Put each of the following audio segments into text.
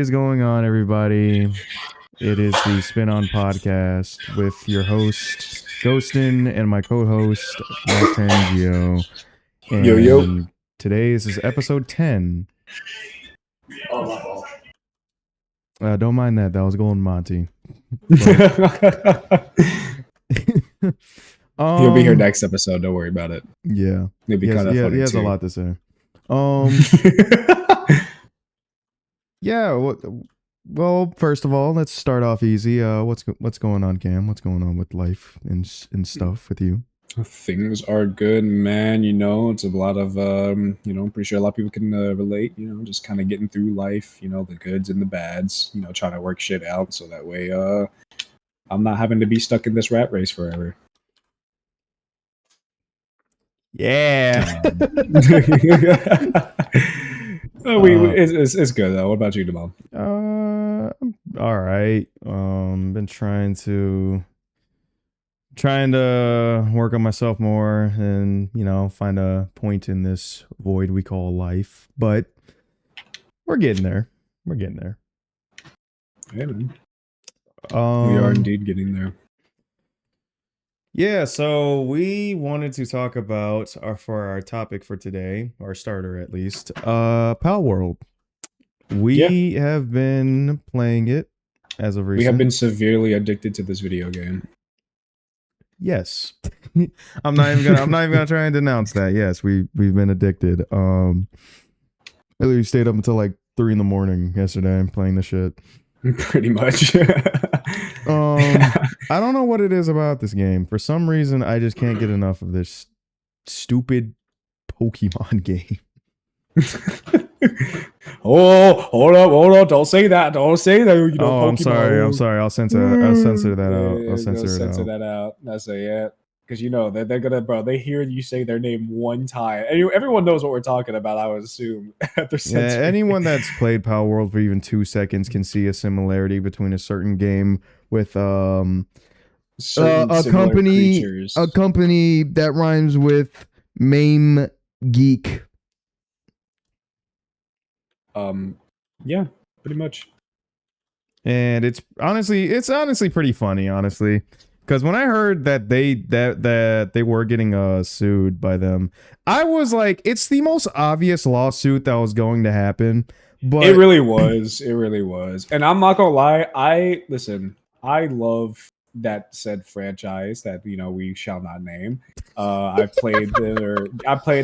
is going on, everybody? It is the Spin On podcast with your host, Ghostn, and my co host, Matt Tangio. Yo, yo. And today this is episode 10. Oh, my fault. Don't mind that. That was Golden Monty. He'll be here next episode. Don't worry about it. Yeah. Maybe kind of funny he has too. a lot to say. Yeah. Well, first of all, let's start off easy. What's going on, Cam? What's going on with life and stuff with you? Things are good, man. It's a lot of I'm pretty sure a lot of people can relate. Just kind of getting through life. The goods and the bads. Trying to work shit out so that way I'm not having to be stuck in this rat race forever. Yeah. It's good though. What about you, Demal? All right. Been trying to work on myself more and find a point in this void we call life, but we're getting there. Yeah, man. We are indeed getting there. Yeah, so we wanted to talk about for our topic for today, our starter at least, Palworld. We have been playing it as of recent. We have been severely addicted to this video game. Yes. I'm not even gonna try and denounce that. Yes, we've been addicted. We stayed up until like 3 a.m. yesterday playing the shit. Pretty much. I don't know what it is about this game. For some reason, I just can't get enough of this stupid Pokemon game. Oh, hold up! Don't say that! I'm sorry. I'll censor that out. I'll censor that out. That's because they're gonna, bro. They hear you say their name one time, and everyone knows what we're talking about. I would assume. Anyone that's played Palworld for even 2 seconds can see a similarity between a certain game with a company that rhymes with Mame Geek. Yeah, pretty much. And it's honestly pretty funny, honestly, because when I heard that they were getting sued by them, I was like, it's the most obvious lawsuit that was going to happen. But it really was. And I'm not gonna lie, I love that said franchise that we shall not name. I played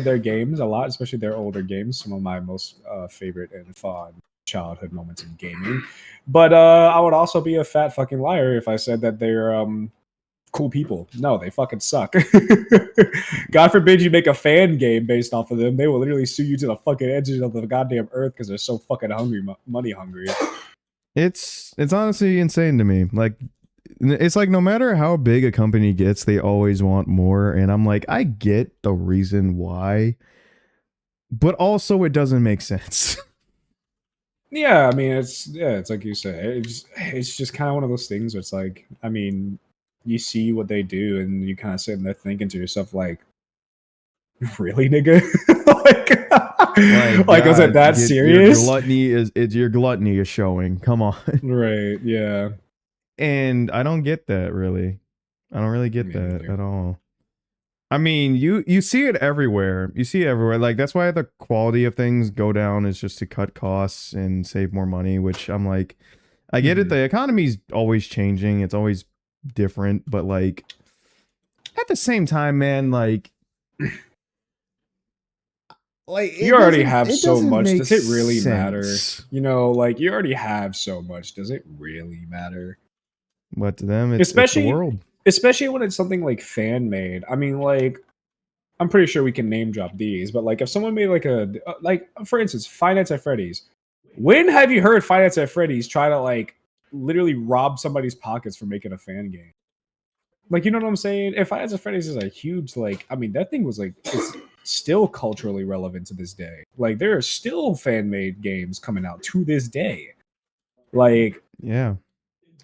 their games a lot, especially their older games. Some of my most favorite and fond childhood moments in gaming. But I would also be a fat fucking liar if I said that they're cool people. No, they fucking suck. God forbid you make a fan game based off of them. They will literally sue you to the fucking edges of the goddamn earth because they're so fucking hungry, money hungry. It's honestly insane to me. Like, it's like no matter how big a company gets, they always want more. And I'm like, I get the reason why, but also it doesn't make sense. Yeah, I mean, it's like you said, it's just kind of one of those things where it's like, I mean, you see what they do and you kind of sit there thinking to yourself like, really, nigga? like was it that serious? Your gluttony is showing. Come on. Right, yeah. And I don't get that, really. I don't really get that at all. I mean, you see it everywhere. Like, that's why the quality of things go down, is just to cut costs and save more money, which I'm like, I get it. The economy's always changing. It's always different. But, like, at the same time, man, like you already have so much. Does it really matter? Like, you already have so much. Does it really matter? But to them, it's the world. Especially when it's something like fan made. I mean, like, I'm pretty sure we can name drop these, but like if someone made like for instance, Five Nights at Freddy's. When have you heard Five Nights at Freddy's try to like literally rob somebody's pockets for making a fan game? Like, you know what I'm saying? If Five Nights at Freddy's is a huge, like, I mean, that thing was like, it's still culturally relevant to this day. Like, there are still fan made games coming out to this day. Like, yeah.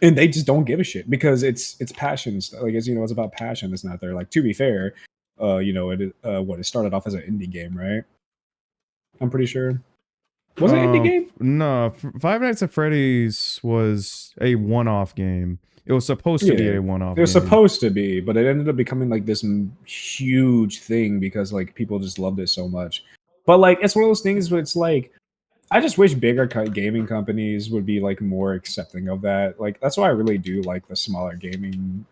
And they just don't give a shit because it's passion. Like, as you know, it's about passion. It's not there. Like, to be fair, it started off as an indie game, right? I'm pretty sure. Was it an indie game? No, Five Nights at Freddy's was a one-off game. It was supposed to be a one-off It was game. supposed to be, but it ended up becoming like this huge thing because like people just loved it so much. But like it's one of those things where it's like I just wish bigger gaming companies would be like more accepting of that. Like that's why I really do like the smaller gaming,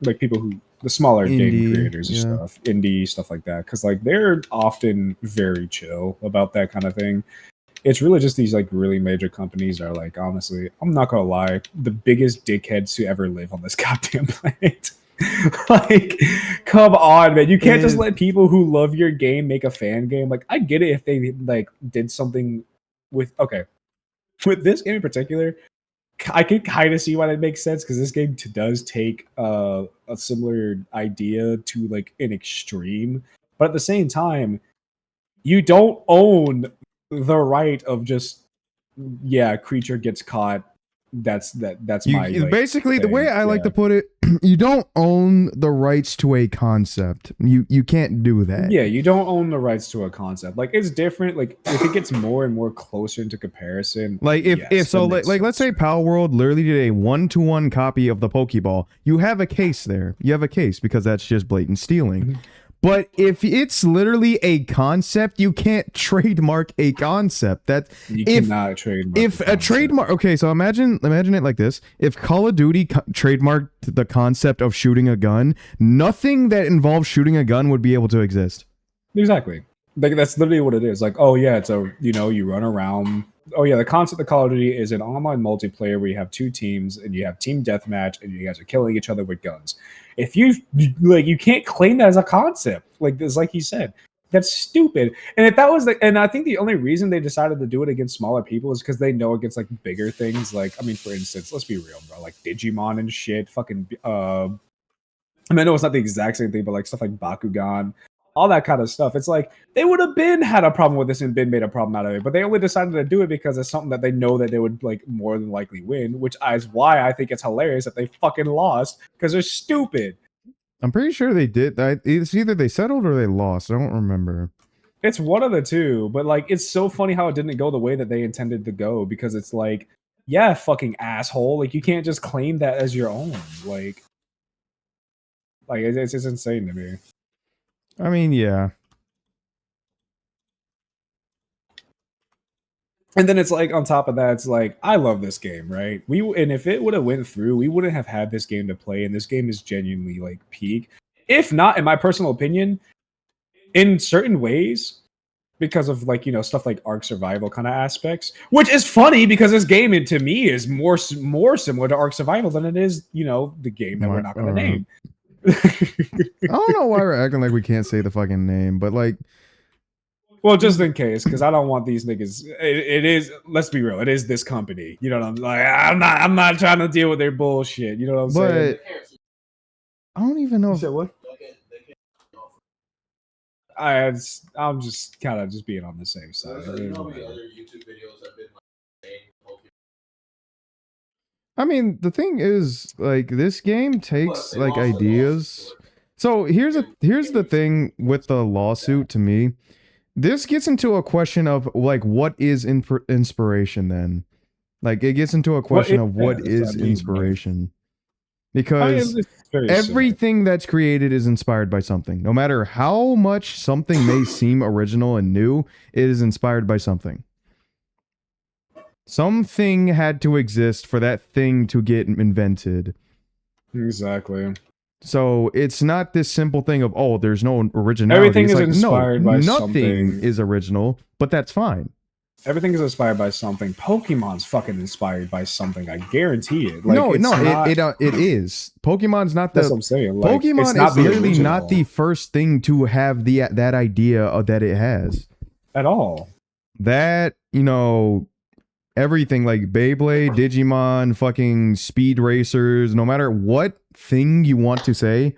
like people who the smaller game Indie, creators and stuff, indie stuff like that, because like they're often very chill about that kind of thing. It's really just these like really major companies are like, honestly, I'm not gonna lie, the biggest dickheads to ever live on this goddamn planet. Like, come on, man. You can't just let people who love your game make a fan game. Like, I get it if they like did something with with this game in particular. I can kind of see why that makes sense because this game does take a similar idea to like an extreme, but at the same time, you don't own the right of just creature gets caught. That's my like, basically thing. The way I like to put it, you don't own the rights to a concept. You can't do that. Yeah, you don't own the rights to a concept. Like it's different. Like if it gets more and more closer into comparison, like if so, like let's say Palworld literally did a 1-to-1 copy of the Pokeball, you have a case there. You have a case because that's just blatant stealing. Mm-hmm. But if it's literally a concept, you can't trademark a concept. That you cannot trademark. If a trademark, okay, so imagine it like this: if Call of Duty trademarked the concept of shooting a gun, nothing that involves shooting a gun would be able to exist. Exactly. Like that's literally what it is. Like, oh yeah, it's a you run around. Oh yeah, the concept of Call of Duty is an online multiplayer where you have two teams and you have team deathmatch and you guys are killing each other with guns. If you can't claim that as a concept, like this, like he said, that's stupid. And if that was and I think the only reason they decided to do it against smaller people is because they know against like bigger things. Like, I mean, for instance, let's be real, bro. Like Digimon and shit, fucking. I know it's not the exact same thing, but like stuff like Bakugan, all that kind of stuff. It's like they would have had a problem with this and been made a problem out of it, but they only decided to do it because it's something that they know that they would like more than likely win, which is why I think it's hilarious that they fucking lost because they're stupid. I'm pretty sure they did. It's either they settled or they lost. I don't remember. It's one of the two, but like it's so funny how it didn't go the way that they intended to go because it's like, yeah, fucking asshole. Like you can't just claim that as your own. Like it's insane to me. I mean, yeah. And then it's like on top of that, it's like I love this game, right? And if it would have went through, we wouldn't have had this game to play, and this game is genuinely like peak. If not, in my personal opinion, in certain ways, because of like stuff like Ark Survival kind of aspects, which is funny because this game, to me, is more similar to Ark Survival than it is the game that we're not going to name. I don't know why we're acting like we can't say the fucking name, but like. Well, just in case, because I don't want these niggas. It is. Let's be real. It is this company. You know what I'm like. I'm not trying to deal with their bullshit. You know what I'm saying? I don't even know. You said what? I'm just kind of just being on the safe side. I mean, the thing is, like, this game takes like ideas. So here's the thing with the lawsuit to me. This gets into a question of like what is inspiration then? Like it gets into a question of what is inspiration. Because everything that's created is inspired by something. No matter how much something may seem original and new, it is inspired by something. Something had to exist for that thing to get invented. Exactly. So it's not this simple thing of, oh, there's no originality. Everything is like, inspired by nothing something. Is original, but that's fine. Everything is inspired by something. Pokemon's fucking inspired by something. I guarantee it. Like, it is. Pokemon's not the. That's what I'm saying. Like, Pokemon is literally not the first thing to have that idea that it has at all. That everything like Beyblade, Digimon, fucking Speed Racers, no matter what thing you want to say,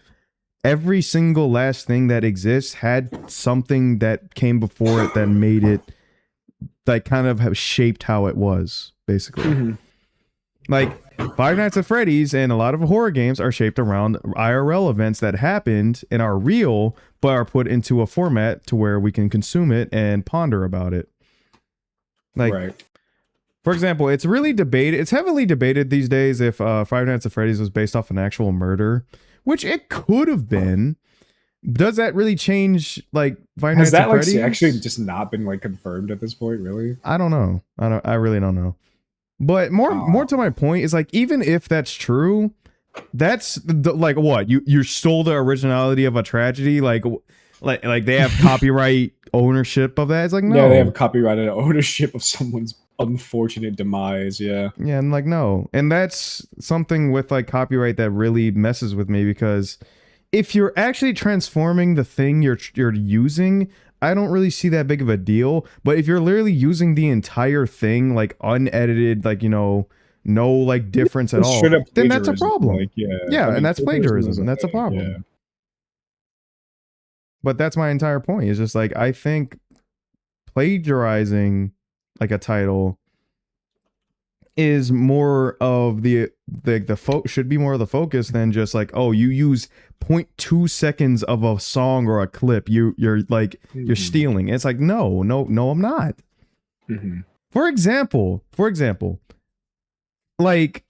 every single last thing that exists had something that came before it that made it like kind of have shaped how it was, basically. Mm-hmm. Like Five Nights at Freddy's and a lot of horror games are shaped around IRL events that happened and are real, but are put into a format to where we can consume it and ponder about it. Like, right. for example, it's really debated. It's heavily debated these days if Five Nights at Freddy's was based off an actual murder, which it could have been. Does that really change like Five Has Nights at that like Freddy's? actually just not been like confirmed at this point? Really? I don't know. I really don't know. But more to my point is like, even if that's true, that's like what you stole the originality of a tragedy. Like they have copyright ownership of that. It's like, Yeah, they have no. copyrighted ownership of someone's unfortunate demise. Yeah. Yeah, and like, no. And that's something with like copyright that really messes with me, because if you're actually transforming the thing you're using, I don't really see that big of a deal. But if you're literally using the entire thing like unedited, like, no like difference at It's all, straight up then that's a plagiarism. problem. Like, yeah. Yeah, I and mean, that's is plagiarism. a That's a thing. Yeah. problem. But that's my entire point. It's just like, I think plagiarizing like a title is more of should be more of the focus than just like, oh, you use 0.2 seconds of a song or a clip, you're like, you're stealing. It's like, no, I'm not. For example, like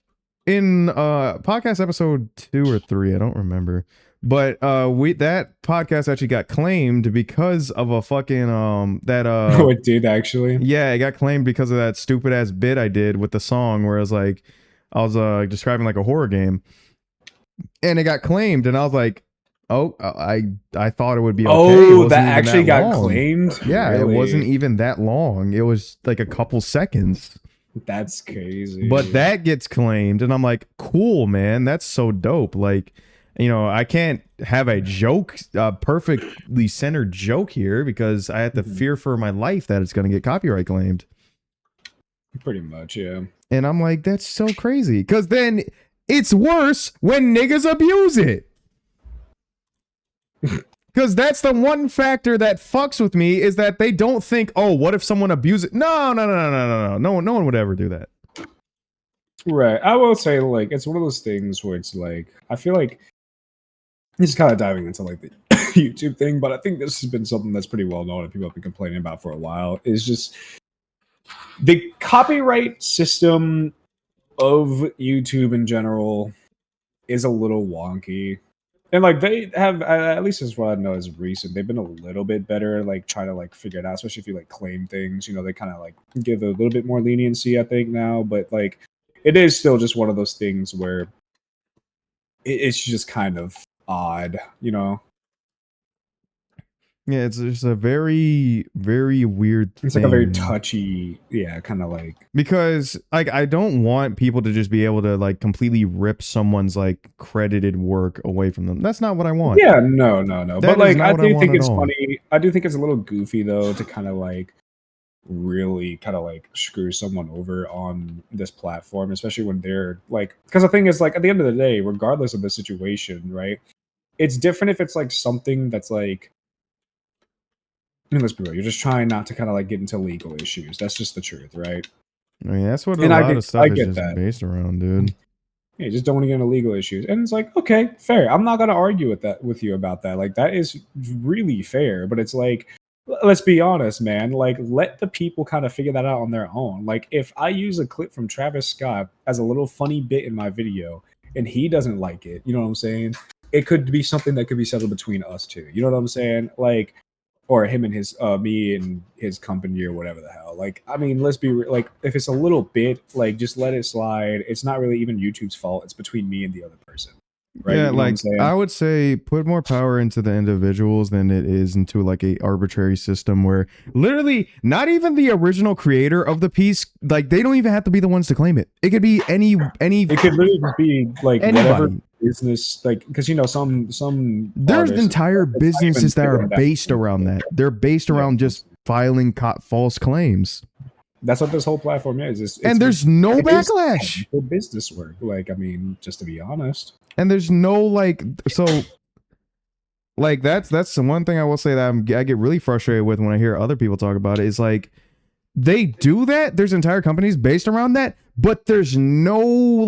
in podcast episode 2 or 3, I don't remember, but that podcast actually got claimed because of a fucking Oh, it did actually. yeah, it got claimed because of that stupid ass bit I did with the song where I was describing like a horror game, and it got claimed, and I was like, oh, I thought it would be okay. It Oh, wasn't that even actually that got long. claimed. Yeah, it Really? wasn't even that long. It was like a couple seconds. That's crazy. But that gets claimed, and I'm like, cool, man, that's so dope. Like, I can't have a joke, perfectly centered joke here, because I have to fear for my life that it's going to get copyright claimed. Pretty much, yeah. And I'm like, that's so crazy, because then it's worse when niggas abuse it. Because that's the one factor that fucks with me, is that they don't think, oh, what if someone abuses it? No one would ever do that. Right. I will say, like, it's one of those things where it's like, I feel like this is kind of diving into like the YouTube thing, but I think this has been something that's pretty well known and people have been complaining about for a while. Is just the copyright system of YouTube in general is a little wonky. And like they have, at least as what I know is recent, they've been a little bit better, like trying to like figure it out, especially if you like claim things, they kind of like give a little bit more leniency, I think now, but like it is still just one of those things where it's just kind of odd. Yeah, it's just a very, very weird It's thing. like a very touchy, yeah, kind of like, because like, I don't want people to just be able to like completely rip someone's like credited work away from them. That's not what I want. yeah, no. But like, I do think it's funny. I do think it's a little goofy though to kind of like really kind of like screw someone over on this platform, especially when they're like, because the thing is, like, at the end of the day, regardless of the situation, right, it's different if it's like something that's like, I mean, let's be real, you're just trying not to kind of like get into legal issues. That's just the truth, right? I mean, that's what a lot of stuff is just based around, dude. Yeah, just don't want to get into legal issues. And it's like, okay, fair. I'm not gonna argue with you about that. Like, that is really fair. But it's like, let's be honest, man. Like, let the people kind of figure that out on their own. Like, if I use a clip from Travis Scott as a little funny bit in my video and he doesn't like it, you know what I'm saying? It could be something that could be settled between us two. You know what I'm saying? Like, or him and his me and his company or whatever the hell. Like, I mean, let's be like, if it's a little bit, like, just let it slide. It's not really even YouTube's fault. It's between me and the other person. Right? Yeah, like, I would say put more power into the individuals than it is into like a arbitrary system where literally not even the original creator of the piece, like, they don't even have to be the ones to claim it. It could be any it could literally just be like anybody. Whatever business, like, because some there's entire businesses that are based around that. They're based around just filing false claims. That's what this whole platform is. And there's no backlash for business work. Like, I mean, just to be honest. And there's no like, so like, that's the one thing I will say that I get really frustrated with when I hear other people talk about it, is like, they do that. There's entire companies based around that, but there's no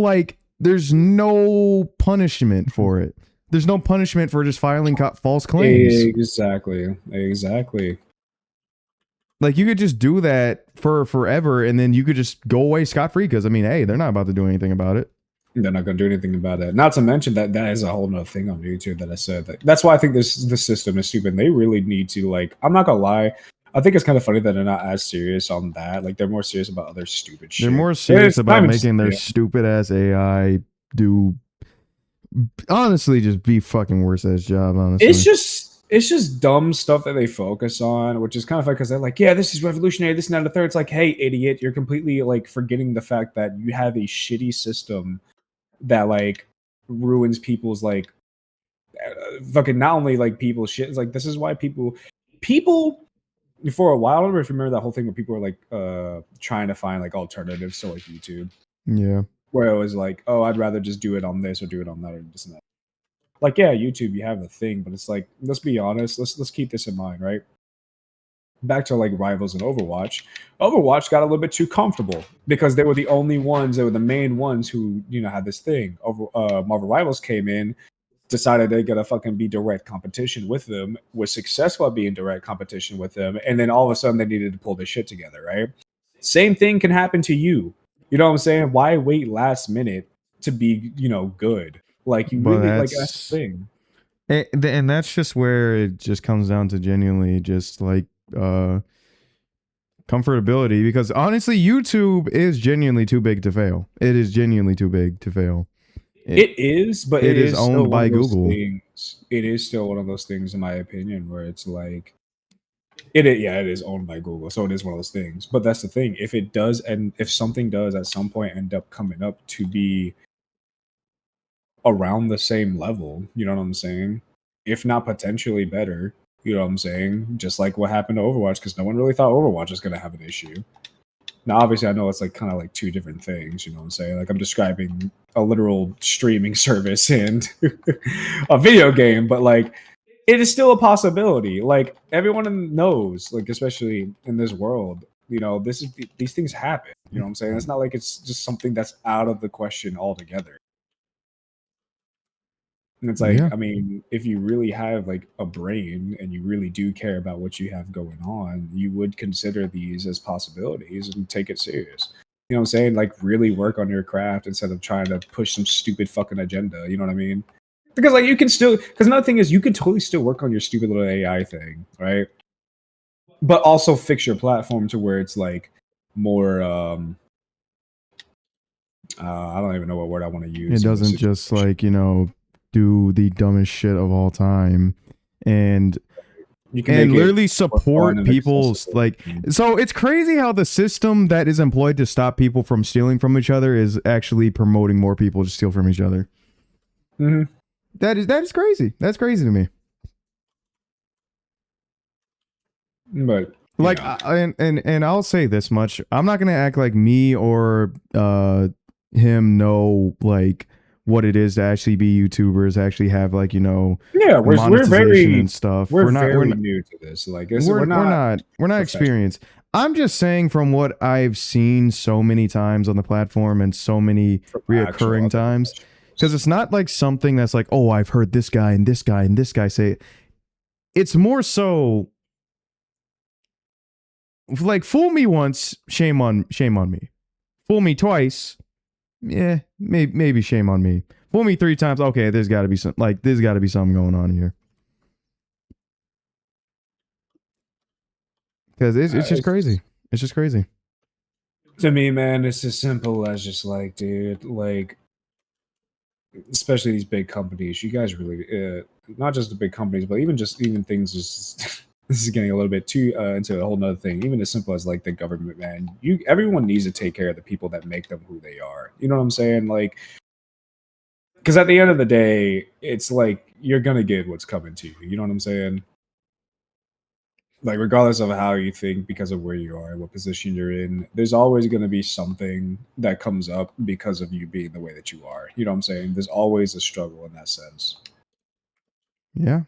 punishment for it. There's no punishment for just filing false claims. Exactly. Like you could just do that for forever, and then you could just go away scot free. Because I mean, hey, they're not about to do anything about it. They're not going to do anything about it. Not to mention that is a whole nother thing on YouTube that I said. That's why I think this system is stupid. They really need to like. I'm not gonna lie. I think it's kind of funny that they're not as serious on that. Like they're more serious about other stupid They're shit. more serious It's not about even just, making their yeah. stupid ass AI do honestly just be fucking worse at his job. Honestly, It's just dumb stuff that they focus on, which is kind of like because they're like, yeah, this is revolutionary, this and that and the third. It's like, hey, idiot, you're completely like forgetting the fact that you have a shitty system that like ruins people's like fucking not only like people's shit. It's like this is why people for a while. I don't know if you remember that whole thing where people were like trying to find like alternatives to like YouTube, yeah. where it was like, oh, I'd rather just do it on this or do it on that or this and that. Like, yeah, YouTube, you have the thing, but it's like, let's be honest, let's keep this in mind, right? Back to like Rivals and Overwatch. Overwatch got a little bit too comfortable because they were the only ones, they were the main ones who, you know, had this thing. Marvel Rivals came in, decided they're gonna fucking be direct competition with them, was successful at being direct competition with them, and then all of a sudden they needed to pull their shit together, right? Same thing can happen to you. You know what I'm saying? Why wait last minute to be, you know, good? Like you But really like that's the thing. and that's just where it just comes down to genuinely just like comfortability. Because honestly, YouTube is genuinely too big to fail. It is genuinely too big to fail. It is, but It it is is still owned one by of those Google. things. It is still one of those things, in my opinion, where it's like yeah, it is owned by Google, so it is one of those things. But that's the thing. If it does, and if something does at some point end up coming up to be around the same level, you know what I'm saying? If not potentially better, you know what I'm saying? Just like what happened to Overwatch, because no one really thought Overwatch was going to have an issue. Now, obviously, I know it's like kind of like two different things. You know what I'm saying? Like I'm describing a literal streaming service and a video game, but like it is still a possibility. Like everyone knows, like especially in this world, you know, these things happen. You know what I'm saying? It's not like it's just something that's out of the question altogether. And it's like, Yeah. I mean, if you really have like a brain and you really do care about what you have going on, you would consider these as possibilities and take it serious. You know what I'm saying? Like really work on your craft instead of trying to push some stupid fucking agenda. You know what I mean? Because like you can still because another thing is you can totally still work on your stupid little AI thing, right? But also fix your platform to where it's like more I don't even know what word I want to It use in this doesn't just situation. like, do the dumbest shit of all time and You can make it literally more fun support and people's accessible. like so it's crazy how the system that is employed to stop people from stealing from each other is actually promoting more people to steal from each other. Mm-hmm. That is crazy. That's crazy to me. But you Like know, and I'll say this much. I'm not going to act like me or him know like what it is to actually be YouTubers, actually have like, yeah, monetization and stuff. we're We're very not new to this. Like this, we're we're not not we're not professional. experienced. I'm just saying from what I've seen so many times on the platform and so many From actual reoccurring other times, because professionals. it's not like something that's like, oh, I've heard this guy and this guy and this guy say it. It's more so like fool me once, shame on me. Fool me twice, yeah, maybe shame on me. Fool me three times, okay, there's got to be something going on here. Because it's just It's crazy. It's just crazy. to me, man, it's as simple as just like, dude, like especially these big companies. You guys really, not just the big companies, but even things. Just this is getting a little bit too into a whole nother thing. Even as simple as like the government, man. Everyone needs to take care of the people that make them who they are. You know what I'm saying? Like, because at the end of the day, it's like you're gonna get what's coming to you. You know what I'm saying? Like regardless of how you think because of where you are what position you're in, there's always going to be something that comes up because of you being the way that you are. You know what I'm saying? There's always a struggle in that sense, Yeah.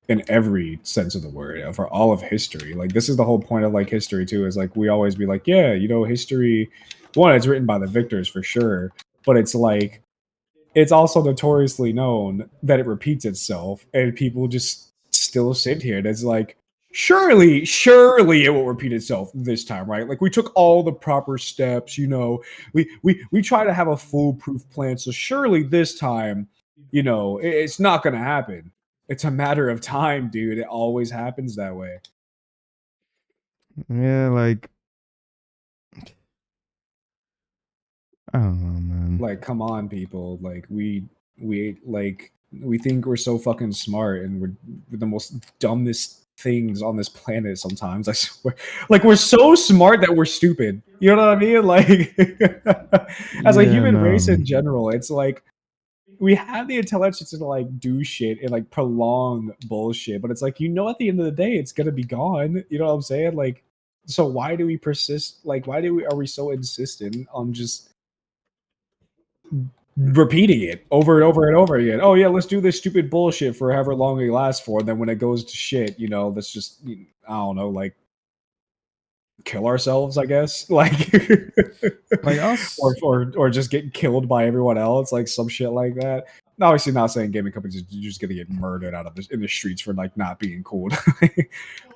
in every sense of the word, for all of history. Like this is the whole point of like history too, is like we always be like, yeah, you know, history, one, it's written by the victors for sure, but it's like it's also notoriously known that it repeats itself and people just still sit here and it's like, surely it will repeat itself this time, right? Like we took all the proper steps, we try to have a foolproof plan, so surely this time, it's not gonna happen. It's a matter of time, dude. It always happens that way. Yeah, like I don't know, man. Like, come on, people. Like we think we're so fucking smart, and we're the most dumbest things on this planet sometimes. I swear. Like we're so smart that we're stupid. You know what I mean? Like as a Yeah, human no. race in general, it's like we have the intelligence to like do shit and like prolong bullshit, but it's like at the end of the day it's gonna be gone. You know what I'm saying? Like, so why do we persist? Like, are we so insistent on just repeating it over and over and over again? Oh yeah, let's do this stupid bullshit for however long it lasts for, and then when it goes to shit, let's just I don't know, like kill ourselves, I guess. Like Like us. or just get killed by everyone else, like some shit like that. Obviously not saying gaming companies are just gonna get murdered out of this in the streets for like not being cool.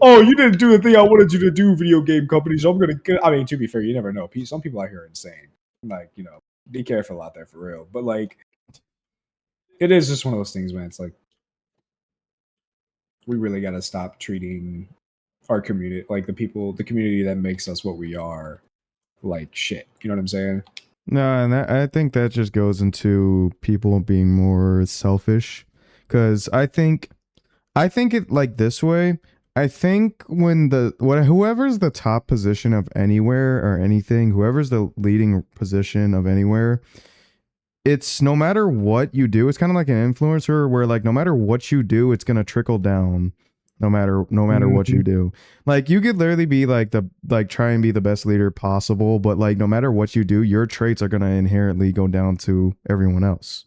Oh, you didn't do the thing I wanted you to do, video game companies. So I'm gonna I mean, to be fair, you never know. Some people out here are insane. Like, be careful out there for real. But like it is just one of those things, man. It's like we really gotta stop treating our community, like the community that makes us what we are, like shit. You know what I'm saying? No, and I think that just goes into people being more selfish. Because I think it like this way. I think when whoever's the top position of anywhere or anything, whoever's the leading position of anywhere, it's no matter what you do, it's kind of like an influencer where like no matter what you do, it's gonna trickle down. No matter what you Mhm. do, like you could literally be like try and be the best leader possible, but like no matter what you do, your traits are gonna inherently go down to everyone else.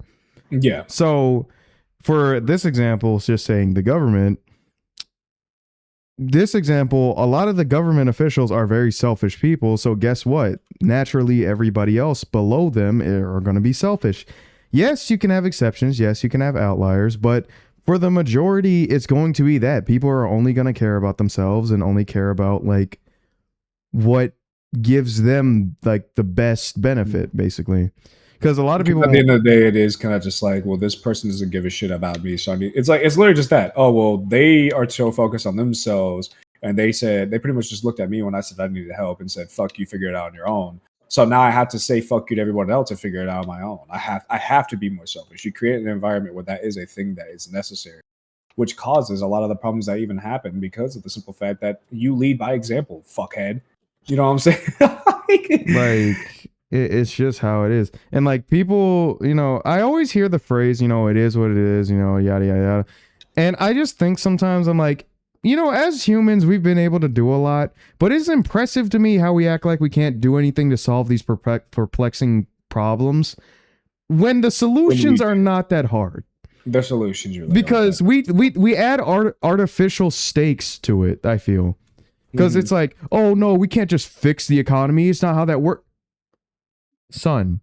Yeah. So for this example, it's just saying the government, this example, a lot of the government officials are very selfish people. So guess what? Naturally, everybody else below them are going to be selfish. Yes, you can have exceptions. Yes, you can have outliers, but for the majority, it's going to be that people are only going to care about themselves and only care about like what gives them like the best benefit, basically. Because a lot of Because people at the won't. end of the day, it is kind of just like, well, this person doesn't give a shit about me. So I mean, it's literally just that. Oh, well, they are so focused on themselves. And they pretty much just looked at me when I said I needed help and said, fuck you, figure it out on your own. So now I have to say fuck you to everyone else and figure it out on my own. I have to be more selfish. You create an environment where that is a thing that is necessary, which causes a lot of the problems that even happen because of the simple fact that you lead by example, fuckhead. You know what I'm saying? Like it's just how it is. And like people, I always hear the phrase, it is what it is, yada yada yada. And I just think sometimes I'm like, as humans we've been able to do a lot, but it's impressive to me how we act like we can't do anything to solve these perplexing problems when the When we solutions are not that hard. the solutions really aren't that. Because we add artificial stakes to it, I feel. Because it's like, oh no, we can't just fix the economy. It's not how that works. Son,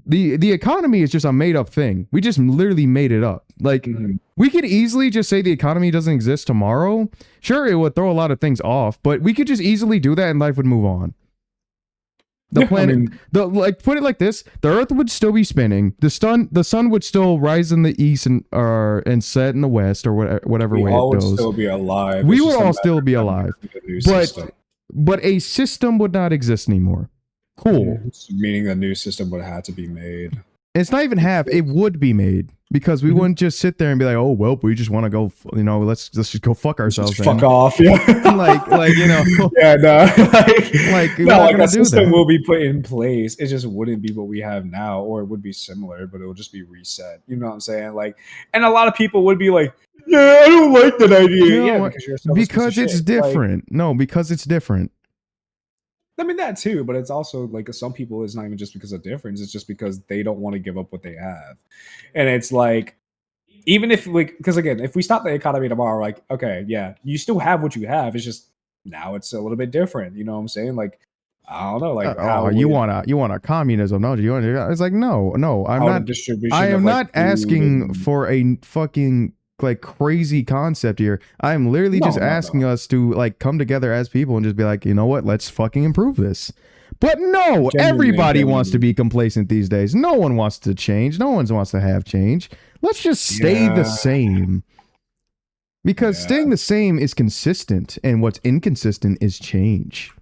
the economy is just a made up thing. We just literally made it up. Like we could easily just say the economy doesn't exist tomorrow. Sure, it would throw a lot of things off, but we could just easily do that and life would move on. The planet, put it like this: the Earth would still be spinning. The sun would still rise in the east and set in the west, or whatever way it all would goes. still be alive. We It's would just a all matter still of be time alive, to a new but system. a system would not exist anymore. Cool. Meaning a new system would have to be made. It's not even half. It would be made because we wouldn't just sit there and be like, "Oh well, we just want to go. Let's just go fuck ourselves." Just fuck off, yeah. Yeah, no, like we're no, not like gonna a do system that. will be put in place. It just wouldn't be what we have now, or it would be similar, but it will just be reset. You know what I'm saying? Like, and a lot of people would be like, "Yeah, I don't like that idea." Yeah, No, because you're a selfish piece of because it's shit. Like, different. No, because it's different. I mean that too, but it's also like some people it's not even just because of difference, it's just because they don't want to give up what they have. And it's like even if like because again, if we stop the economy tomorrow, like, okay, yeah, you still have what you have. It's just now it's a little bit different. You know what I'm saying? Like, I don't know, like You want a communism? No, it's like no. I'm how the not. I distribution am of like not food asking and for a fucking like crazy concept here. I'm literally No, just no, asking no. us to like come together as people and just be like, you know what, let's fucking improve this. But no, Genuinely, everybody wants to genuinely. be complacent these days. No one wants to change. No one wants to have change. Let's just stay the Yeah, same. Because yeah. staying the same is consistent, and what's inconsistent is change.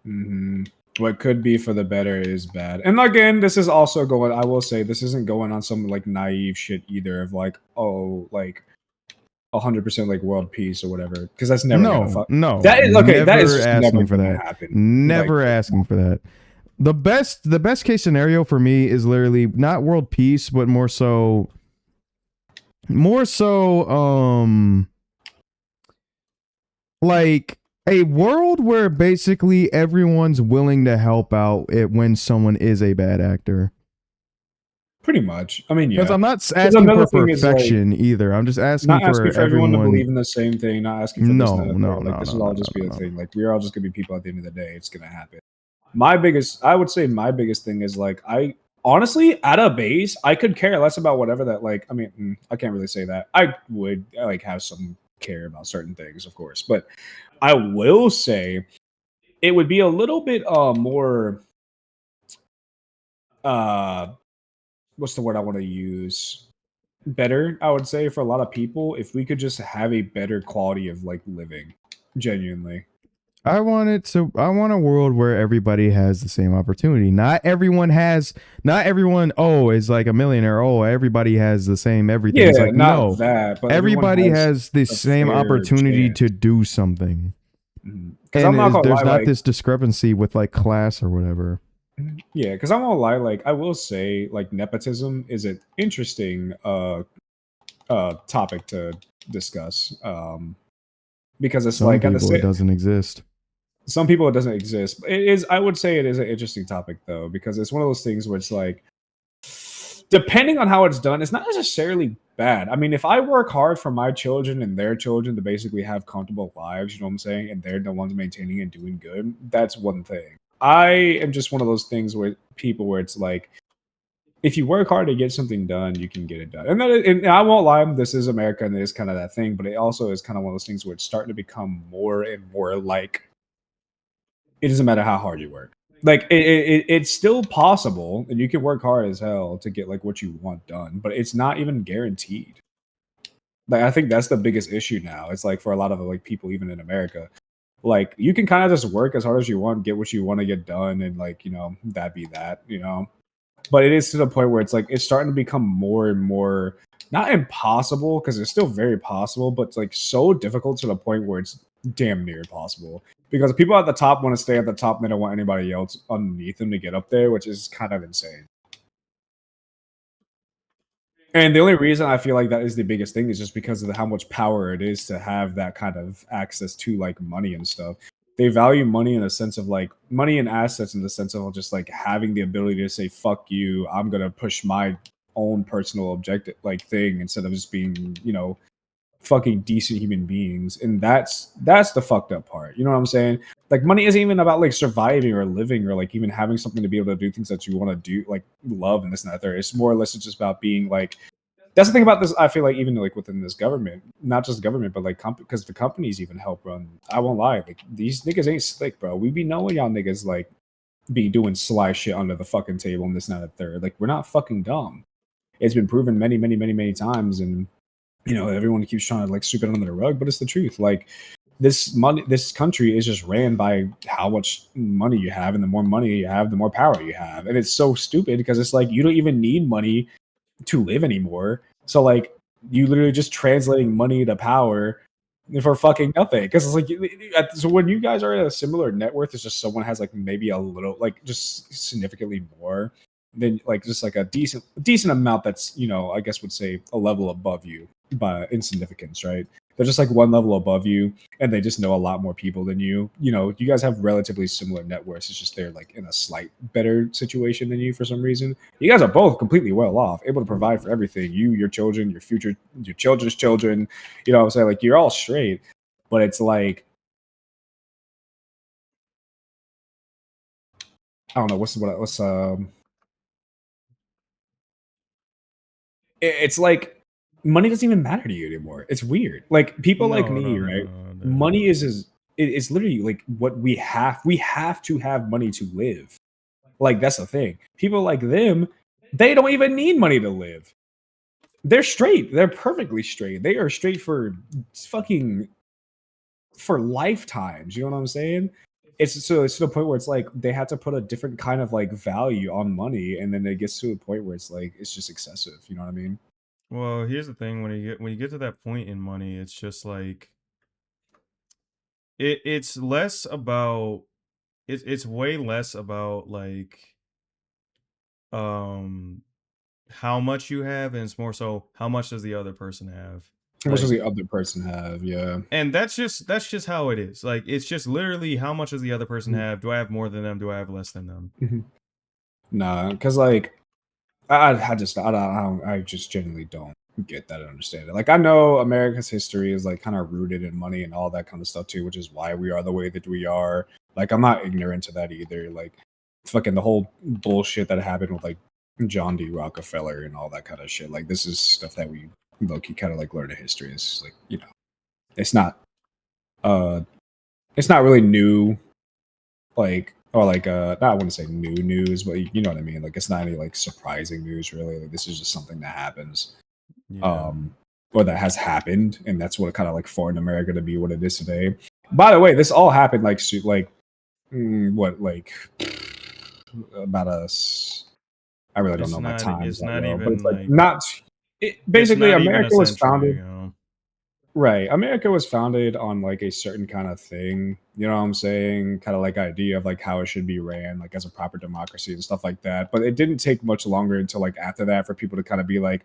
hmm What could be for the better is bad. And again, this is also going. I will say this isn't going on some like naive shit either of like, oh, like 100% like world peace or whatever, because that's never gonna No, fuck. no, That is okay. That is never just never asking for gonna that. happen. Like, Never it's asking not. for that. The best case scenario for me is literally not world peace, but more so like a world where basically everyone's willing to help out it when someone is a bad actor. Pretty much. I mean, Because yeah. I'm not Because asking another for thing is like perfection either. I'm just asking not for asking for everyone to everyone. believe in the same thing, not asking for this No, and that, and no, third. no, Like this no, will no, all just be a no, no. thing. Like we're all just gonna be people at the end of the day. It's gonna happen. My biggest, I would say, my biggest thing is like I honestly at a base, I could care less about whatever that like. I mean, I can't really say that. I would like have some care about certain things, of course, but I will say it would be a little bit more uh what's the word I want to use? Better, I would say, for a lot of people if we could just have a better quality of like living. Genuinely. I want a world where everybody has the same opportunity. Not everyone is like a millionaire. Oh, everybody has the same everything. It's Yeah, like not no. that, but everyone Everybody has has the a same fair opportunity chance. to do something. Because And I'm not gonna there's lie, not like this discrepancy with like class or whatever. yeah, because I'm gonna lie, like I will say, like nepotism is an interesting topic to discuss. Because it's Some like at the people same it doesn't exist. some people it doesn't exist. It is I would say it is an interesting topic though, because it's one of those things where it's like depending on how it's done, it's not necessarily bad. I mean, if I work hard for my children and their children to basically have comfortable lives, you know what I'm saying, and they're the ones maintaining and doing good, that's one thing. I am just one of those things where people where it's like if you work hard to get something done, you can get it done. And I won't lie, this is America and it is kind of that thing, but it also is kind of one of those things where it's starting to become more and more like it doesn't matter how hard you work. Like it's still possible, and you can work hard as hell to get like what you want done, but it's not even guaranteed. Like I think that's the biggest issue now. It's like for a lot of like people, even in America, like you can kind of just work as hard as you want, get what you want to get done, and like that be that, But it is to the point where it's like it's starting to become more and more not impossible because it's still very possible, but it's like so difficult to the point where it's damn near impossible. Because people at the top want to stay at the top and they don't want anybody else underneath them to get up there, which is kind of insane. And the only reason I feel like that is the biggest thing is just because of how much power it is to have that kind of access to like money and stuff. They value money in a sense of like money and assets in the sense of just like having the ability to say fuck you, I'm gonna push my own personal objective like thing instead of just being fucking decent human beings. And that's the fucked up part, you know what I'm saying? Like money isn't even about like surviving or living or like even having something to be able to do things that you want to do, like love and this and that there. It's more or less just about being like that's the thing about this. I feel like even like within this government, not just government, but like because the companies even help run. I won't lie, like these niggas ain't slick, bro. We be knowing y'all niggas like be doing sly shit under the fucking table and this and that and third. Like we're not fucking dumb. It's been proven many, many, many, many times, and everyone keeps trying to like sweep it under the rug, but it's the truth. Like this country is just ran by how much money you have, and the more money you have, the more power you have, and it's so stupid because it's like you don't even need money to live anymore. So like you literally just translating money to power for fucking nothing. Because it's like so when you guys are at a similar net worth, it's just someone has like maybe a little like just significantly more than like just like a decent amount that's I guess would say a level above you by insignificance, right? They're just like one level above you, and they just know a lot more people than you. You guys have relatively similar net worths. It's just they're like in a slight better situation than you for some reason. You guys are both completely well off, able to provide for everything. You, your children, your future, your children's children. You know what I'm saying? Like you're all straight, but it's like I don't know what's it's like money doesn't even matter to you anymore. It's weird. Like people like No, me, no, no, right? no. No. Money is literally like what we have. We have to have money to live. Like that's the thing. People like them, they don't even need money to live. They're straight. They're perfectly straight. They are straight for fucking for lifetimes. You know what I'm saying? It's to the point where it's like they have to put a different kind of like value on money, and then it gets to a point where it's like it's just excessive. You know what I mean? Well, here's the thing: when you get to that point in money, it's just like it's less about it's way less about like um how much you have, and it's more so how much does the other person have. How much does Like, the other person have? Yeah. and that's just how it is. Like, it's just literally how much does the other person have? Do I have more than them? Do I have less than them? Mhm. Nah, because like I just genuinely don't get that and understand it. Like I know America's history is like kind of rooted in money and all that kind of stuff too, which is why we are the way that we are. Like I'm not ignorant to that either. Like fucking the whole bullshit that happened with like John D. Rockefeller and all that kind of shit. Like this is stuff that we low key kind of like learn in history. It's like it's not uh it's not really new like or like I wouldn't say new news, but you know what I mean. Like it's not any like surprising news really. Like this is just something that happens, Yeah. or that has happened, and that's what kind of like formed America to be what it is today. By the way, this all happened like what like about us. I really don't know my times It's that not well, but it's even like like not. it's Basically, not even a America was century founded. ago. Right. America was founded on like a certain kind of thing, you know what I'm saying? Kind of like idea of like how it should be ran, like as a proper democracy and stuff like that. But it didn't take much longer until like after that for people to kind of be like,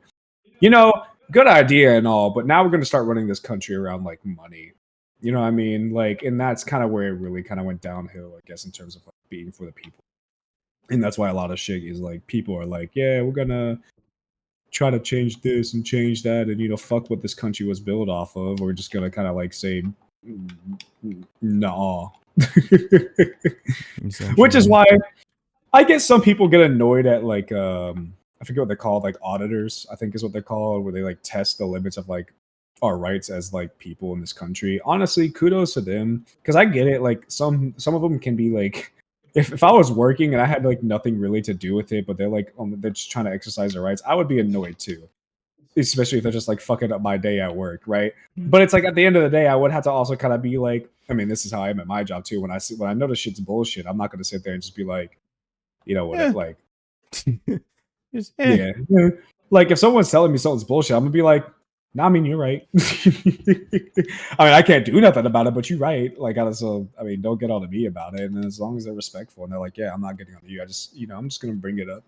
you know, good idea and all, but now we're going to start running this country around like money. You know what I mean? Like, and that's kind of where it really kind of went downhill, I guess, in terms of like being for the people. And that's why a lot of shit is like people are like, yeah, we're gonna try to change this and change that and fuck what this country was built off of. We're just gonna kind of like say nah. Which is Essentially. why I guess some people get annoyed at like I forget what they're called, like auditors, I think is what they're called, where they like test the limits of like our rights as like people in this country. Honestly, kudos to them because I get it. Like some of them can be like, if I was working and I had like nothing really to do with it, but they're like they're just trying to exercise their rights, I would be annoyed too, especially if they're just like fucking up my day at work, right? But it's like at the end of the day, I would have to also kind of be like, I mean, this is how I am at my job too. When I notice shit's bullshit, I'm not going to sit there and just be like, you know what, Yeah. like Just yeah. Like if someone's telling me something's bullshit, I'm gonna be like, nah, I mean you're right. I mean, I can't do nothing about it, but you're right. Like so I mean, don't get on to me about it. And as long as they're respectful and they're like, yeah, I'm not getting on to you. I just, I'm just gonna bring it up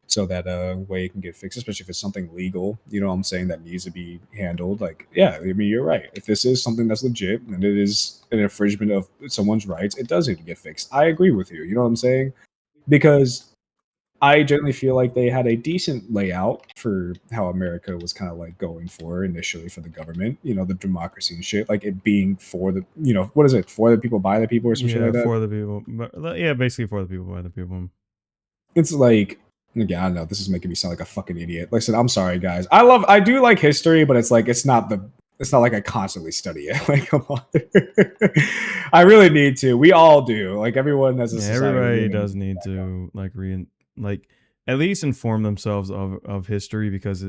so that way it can get fixed, especially if it's something legal, what I'm saying, that needs to be handled. Like, yeah, I mean, you're right. If this is something that's legit and it is an infringement of someone's rights, it does need to get fixed. I agree with you. You know what I'm saying? Because I generally feel like they had a decent layout for how America was kind of like going for initially for the government, the democracy and shit, like it being for the, what is it, for the people, by the people, or some shit yeah, like that. for the people. But yeah, basically for the people, by the people. It's like, again, I don't know, this is making me sound like a fucking idiot. Like I said, I'm sorry, guys. I do like history, but it's like, it's not like I constantly study it. Like, come on. I really need to. We all do. Like, everyone as a Yeah, society, we everybody really need does to do need that. to like like at least inform themselves of history, because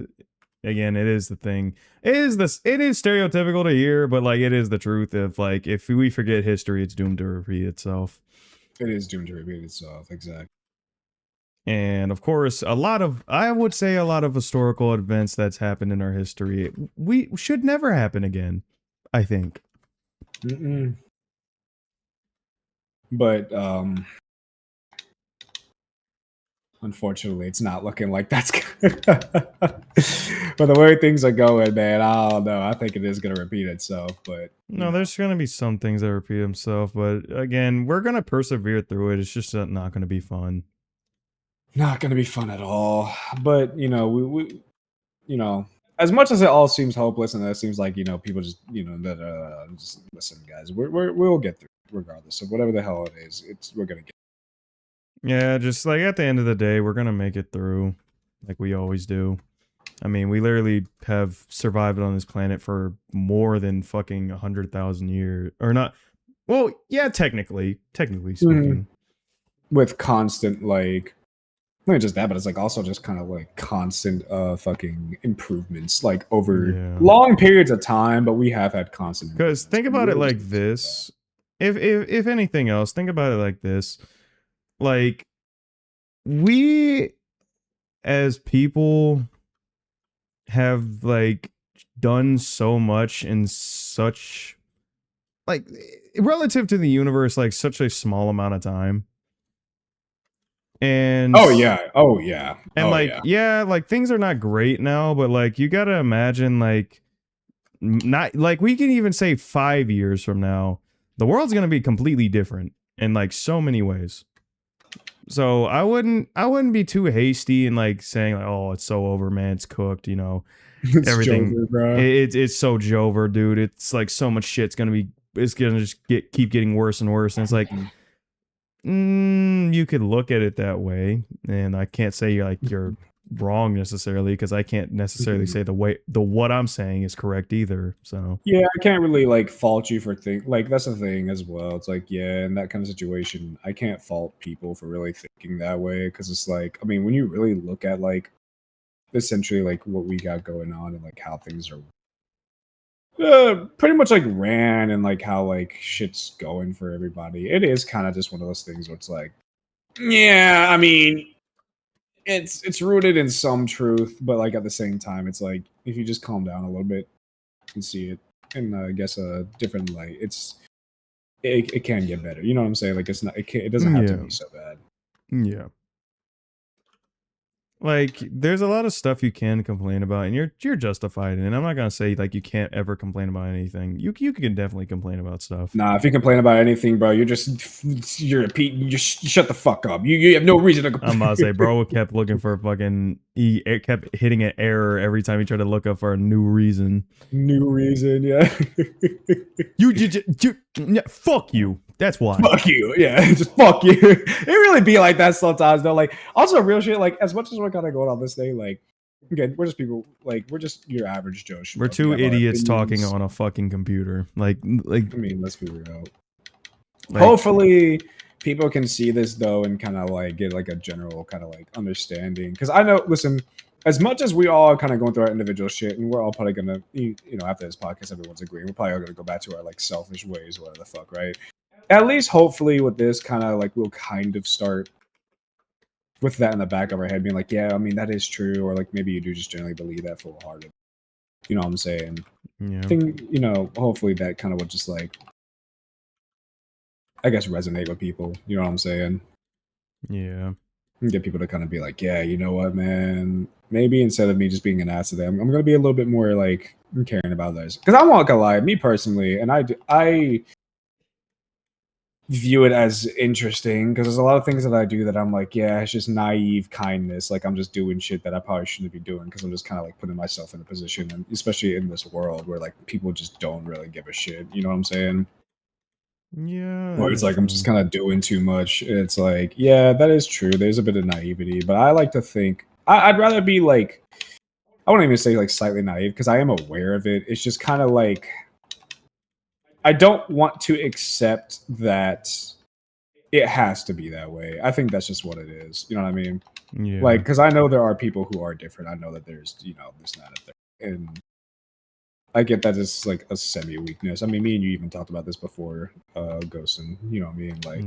again, it is the thing. It is stereotypical to hear, but like it is the truth. If we forget history, it's doomed to repeat itself. It is doomed to repeat itself. Exactly. And of course, I would say a lot of historical events that's happened in our history, we should never happen again, I think. Mm-mm. But unfortunately, it's not looking like that's good. But the way things are going, man, I don't know. I think it is going to repeat itself. But No, there's going to be some things that repeat themselves, but again, we're going to persevere through it. It's just not going to be fun. not going to be fun at all. But we as much as it all seems hopeless, and it seems like people just that just listen, guys, we'll get through it regardless of whatever the hell it is. We're gonna get. Yeah, just like at the end of the day, we're going to make it through like we always do. I mean, we literally have survived on this planet for more than fucking 100,000 years, or not. Well, yeah, technically speaking. With constant like not just that, but it's like also just kind of like constant fucking improvements like over Yeah. long periods of time, but we have had constant Because improvements. think We about it really like just need to do this. If anything else, think about it like this. Like we as people have like done so much in such like relative to the universe, like such a small amount of time. And Oh yeah. Oh yeah. and Oh like yeah. yeah, like things are not great now, but like you gotta imagine like not like we can even say 5 years from now, the world's gonna be completely different in like so many ways. So I wouldn't be too hasty in like saying like, oh, it's so over, man, it's cooked, you know, It's everything. Jover, bro. It's so Jover, dude. It's like so much shit's gonna be. It's gonna just keep getting worse and worse. And it's like, you could look at it that way, and I can't say like you're wrong necessarily because I can't necessarily say the what I'm saying is correct either. So Yeah, I can't really like fault you for like that's the thing as well. It's like yeah, in that kind of situation, I can't fault people for really thinking that way because it's like I mean, when you really look at like essentially like what we got going on and like how things are pretty much like ran and like how like shit's going for everybody. It is kind of just one of those things where it's like, yeah, I mean, it's rooted in some truth, but like at the same time, it's like if you just calm down a little bit and see it in I guess a different light, it can get better. You know what I'm saying? Like it's not it doesn't have to yeah, be so bad. yeah. Like there's a lot of stuff you can complain about, and you're justified. And I'm not gonna say like you can't ever complain about anything. You can definitely complain about stuff. Nah, if you complain about anything, bro, you're a Pete. You just shut the fuck up. You have no reason to I'm about to complain. say, bro kept looking for fucking. It kept hitting an error every time he tried to look up for a new reason. New reason, yeah. Yeah, fuck you. That's why. Fuck you. Yeah, just fuck you. It really be like that sometimes though. Like also real shit, like as much as we're kind of going on this thing, like again, we're just people like we're just your average Joe We're schmo. We two have our idiots talking opinions. on a fucking computer. I mean, let's be real. Like, Hopefully people can see this though and kind of like get like a general kind of like understanding. Cause I know, listen, as much as we all kind of going through our individual shit and we're all probably gonna you know, after this podcast, everyone's agreeing, we're probably all gonna go back to our like selfish ways, whatever the fuck, right? At least hopefully with this kind of like we'll kind of start with that in the back of our head being like yeah I mean that is true or like maybe you do just generally believe that full hearted, you know what I'm saying. I yeah, think you know hopefully that kind of would just like I guess resonate with people, you know what I'm saying, yeah, and get people to kind of be like yeah you know what man maybe instead of me just being an ass to them I'm gonna be a little bit more like caring about this because I'm not gonna lie me personally and I view it as interesting because there's a lot of things that I do that I'm like, yeah, it's just naive kindness. Like I'm just doing shit that I probably shouldn't be doing because I'm just kind of like putting myself in a position, and especially in this world where like people just don't really give a shit. You know what I'm saying? yeah. Or That it's is like I'm just true. kind of doing too much. It's like, yeah, that is true. There's a bit of naivety, but I like to think I'd rather be like I wouldn't even say like slightly naive because I am aware of it. It's just kind of like I don't want to accept that it has to be that way. I think that's just what it is. You know what I mean? Like, Yeah, because I know there are people who are different. I know that there's, you know, this, that, and there. And I get that it's like a semi weakness. I mean, me and you even talked about this before, Ghosn. You know what I mean? Like,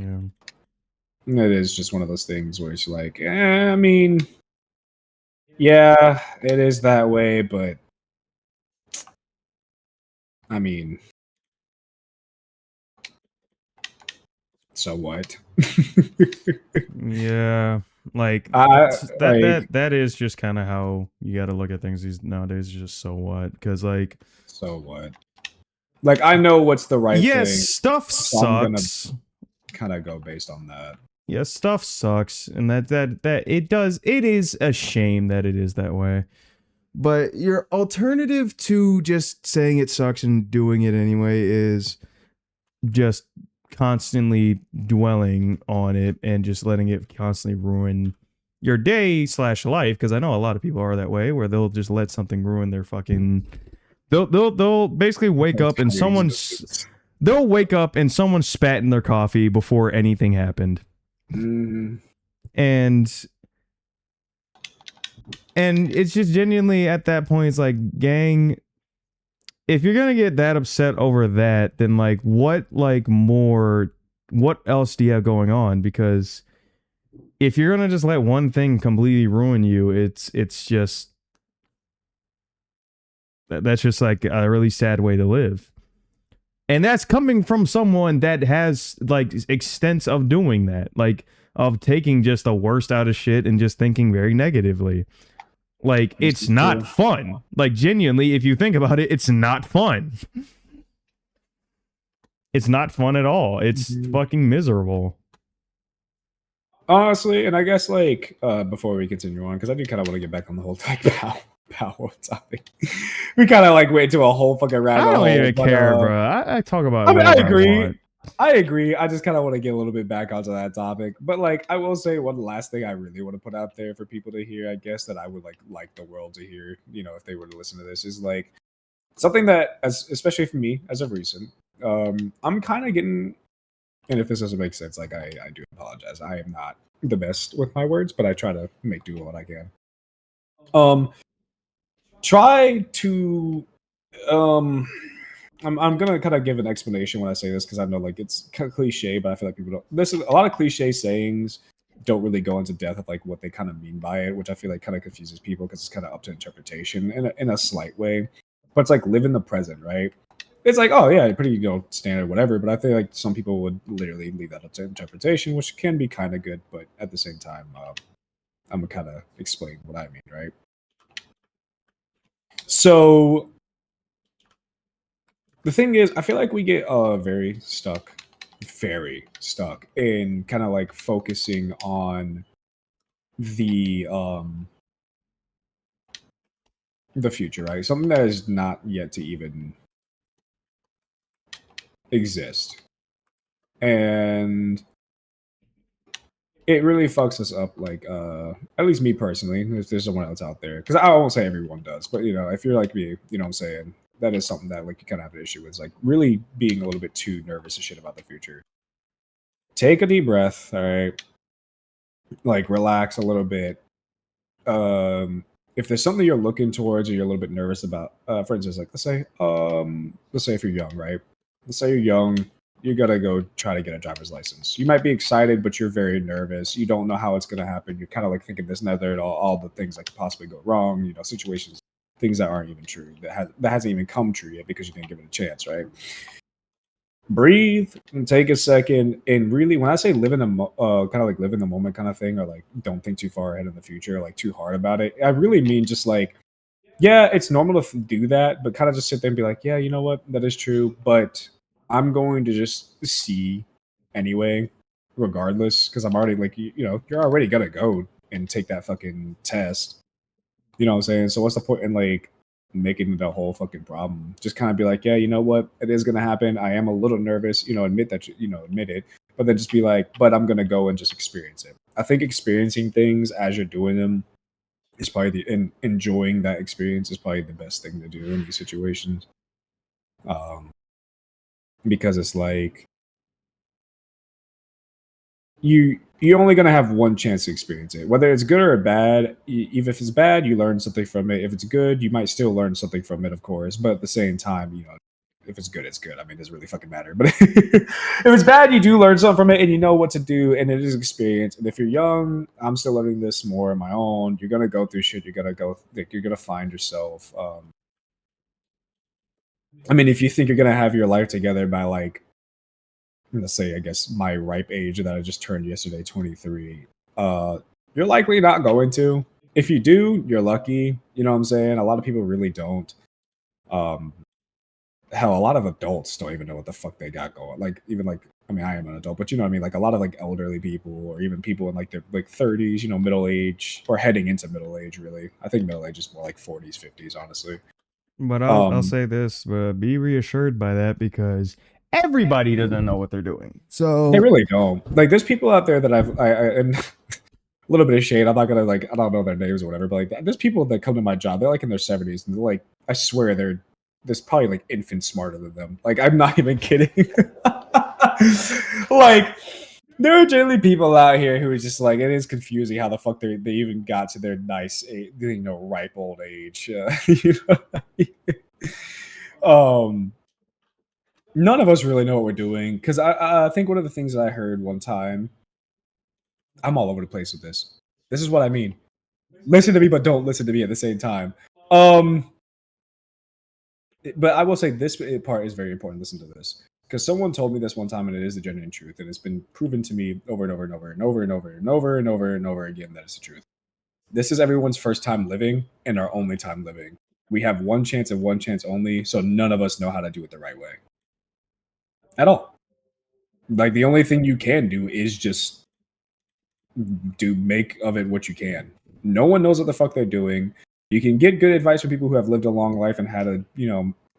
yeah, it is just one of those things where it's like, I mean, yeah, it is that way, but I mean, so what? yeah. Like I like, that is just kind of how you got to look at things these nowadays. Just so what? Because like, so what? Like, I know what's the right yes, thing, stuff so I'm gonna sucks. kind of go based on that. Yeah, stuff sucks, and that it does. It is a shame that it is that way. But your alternative to just saying it sucks and doing it anyway is just constantly dwelling on it and just letting it constantly ruin your day slash life, because I know a lot of people are that way, where they'll just let something ruin their fucking. They'll basically wake up and Entire existence. they'll wake up and someone spat in their coffee before anything happened, Mm, and it's just genuinely at that point, it's like, gang, if you're gonna get that upset over that, then like what else do you have going on? Because if you're gonna just let one thing completely ruin you, it's just that's just like a really sad way to live. And that's coming from someone that has like extents of doing that, like of taking just the worst out of shit and just thinking very negatively. Like, it's not fun. Like, genuinely, if you think about it, it's not fun. It's not fun at all. It's fucking miserable. honestly, and I guess like before we continue on, because I do kind of want to get back on the whole power topic. We kind of like went to a whole fucking rabbit hole. I don't even care, bro. I talk about. I mean, I whatever agree. I want. I agree. I just kind of want to get a little bit back onto that topic. But like, I will say one last thing I really want to put out there for people to hear. I guess that I would like the world to hear. You know, if they were to listen to this, is like something that, as especially for me as of recent, I'm kind of getting. And if this doesn't make sense, like I do apologize. I am not the best with my words, but I try to make do what I can. Try to I'm gonna kind of give an explanation when I say this because I know like it's kind of cliche, but I feel like people don't. This is a lot of cliche sayings don't really go into depth of like what they kind of mean by it, which I feel like kind of confuses people because it's kind of up to interpretation in a slight way. But it's like live in the present, right? It's like, oh yeah, pretty standard whatever. But I feel like some people would literally leave that up to interpretation, which can be kind of good, but at the same time, I'm gonna kind of explain what I mean, right? So the thing is, I feel like we get very stuck in kind of like focusing on the the future, right? Something that is not yet to even exist. And it really fucks us up, like at least me personally, if there's someone else out there. Because I won't say everyone does, but you know, if you're like me, you know what I'm saying? That is something that like you kind of have an issue with, is like really being a little bit too nervous and shit about the future. Take a deep breath, all right? Like relax a little bit. If there's something you're looking towards or you're a little bit nervous about, for instance, like let's say if you're young, right? Let's say you're young, you gotta go try to get a driver's license. You might be excited, but you're very nervous. You don't know how it's gonna happen. You're kind of like thinking this and that, third, all the things that could possibly go wrong. You know, situations, things that aren't even true, that hasn't even come true yet because you didn't give it a chance, right? Breathe and take a second, and really, when I say live in the kind of like live in the moment kind of thing, or like don't think too far ahead in the future, like too hard about it, I really mean just like, yeah, it's normal to do that, but kind of just sit there and be like, yeah, you know what, that is true, but I'm going to just see anyway, regardless, because I'm already like, you know, you're already gonna go and take that fucking test. You know what I'm saying? So what's the point in like making it a whole fucking problem? Just kind of be like, yeah, you know what? It is gonna happen. I am a little nervous. You know, admit that. Admit it. But then just be like, but I'm gonna go and just experience it. I think experiencing things as you're doing them is probably enjoying that experience is probably the best thing to do in these situations. Um, because it's like you're only going to have one chance to experience it, whether it's good or bad. Even if it's bad, you learn something from it. If it's good, you might still learn something from it, of course, but at the same time, you know, if it's good, it's good. I mean, it doesn't really fucking matter. But if it's bad, you do learn something from it and you know what to do, and it is experience. And if you're young, I'm still learning this more on my own. You're gonna go through shit. You're gonna go like you're gonna find yourself. I mean, if you think you're gonna have your life together by like, let's say, I guess my ripe age that I just turned yesterday, 23, uh, you're likely not going to. If you do, you're lucky. You know what I'm saying? A lot of people really don't. Um, hell, a lot of adults don't even know what the fuck they got going. Like, even like, I mean, I am an adult, but you know what I mean? Like, a lot of like elderly people or even people in like their like 30s, you know, middle age or heading into middle age, really. I think middle age is more like 40s, 50s, honestly. But I'll Um, say this, be reassured by that, because everybody doesn't know what they're doing. they So really don't. Like, there's people out there that and little bit of shade. I'm not gonna like I don't know their names or whatever, but like there's people that come to my job. They're like in their 70s, and they're like I swear there's probably like infants smarter than them. Like I'm not even kidding. Like there are generally people out here who are just like it is confusing how the fuck they even got to their nice ripe old age. You know? None of us really know what we're doing because I think one of the things that I heard one time. I'm all over the place with this. This is what I mean. Listen to me, but don't listen to me at the same time. But I will say this part is very important. Listen to this because someone told me this one time, and it is the genuine truth, and it's been proven to me over and over and over and over and over and over and over and over again that it's the truth. This is everyone's first time living and our only time living. We have one chance and one chance only, so none of us know how to do it the right way at all. Like the only thing you can do is just do make of it what you can. No one knows what the fuck they're doing. You can get good advice from people who have lived a long life and had a,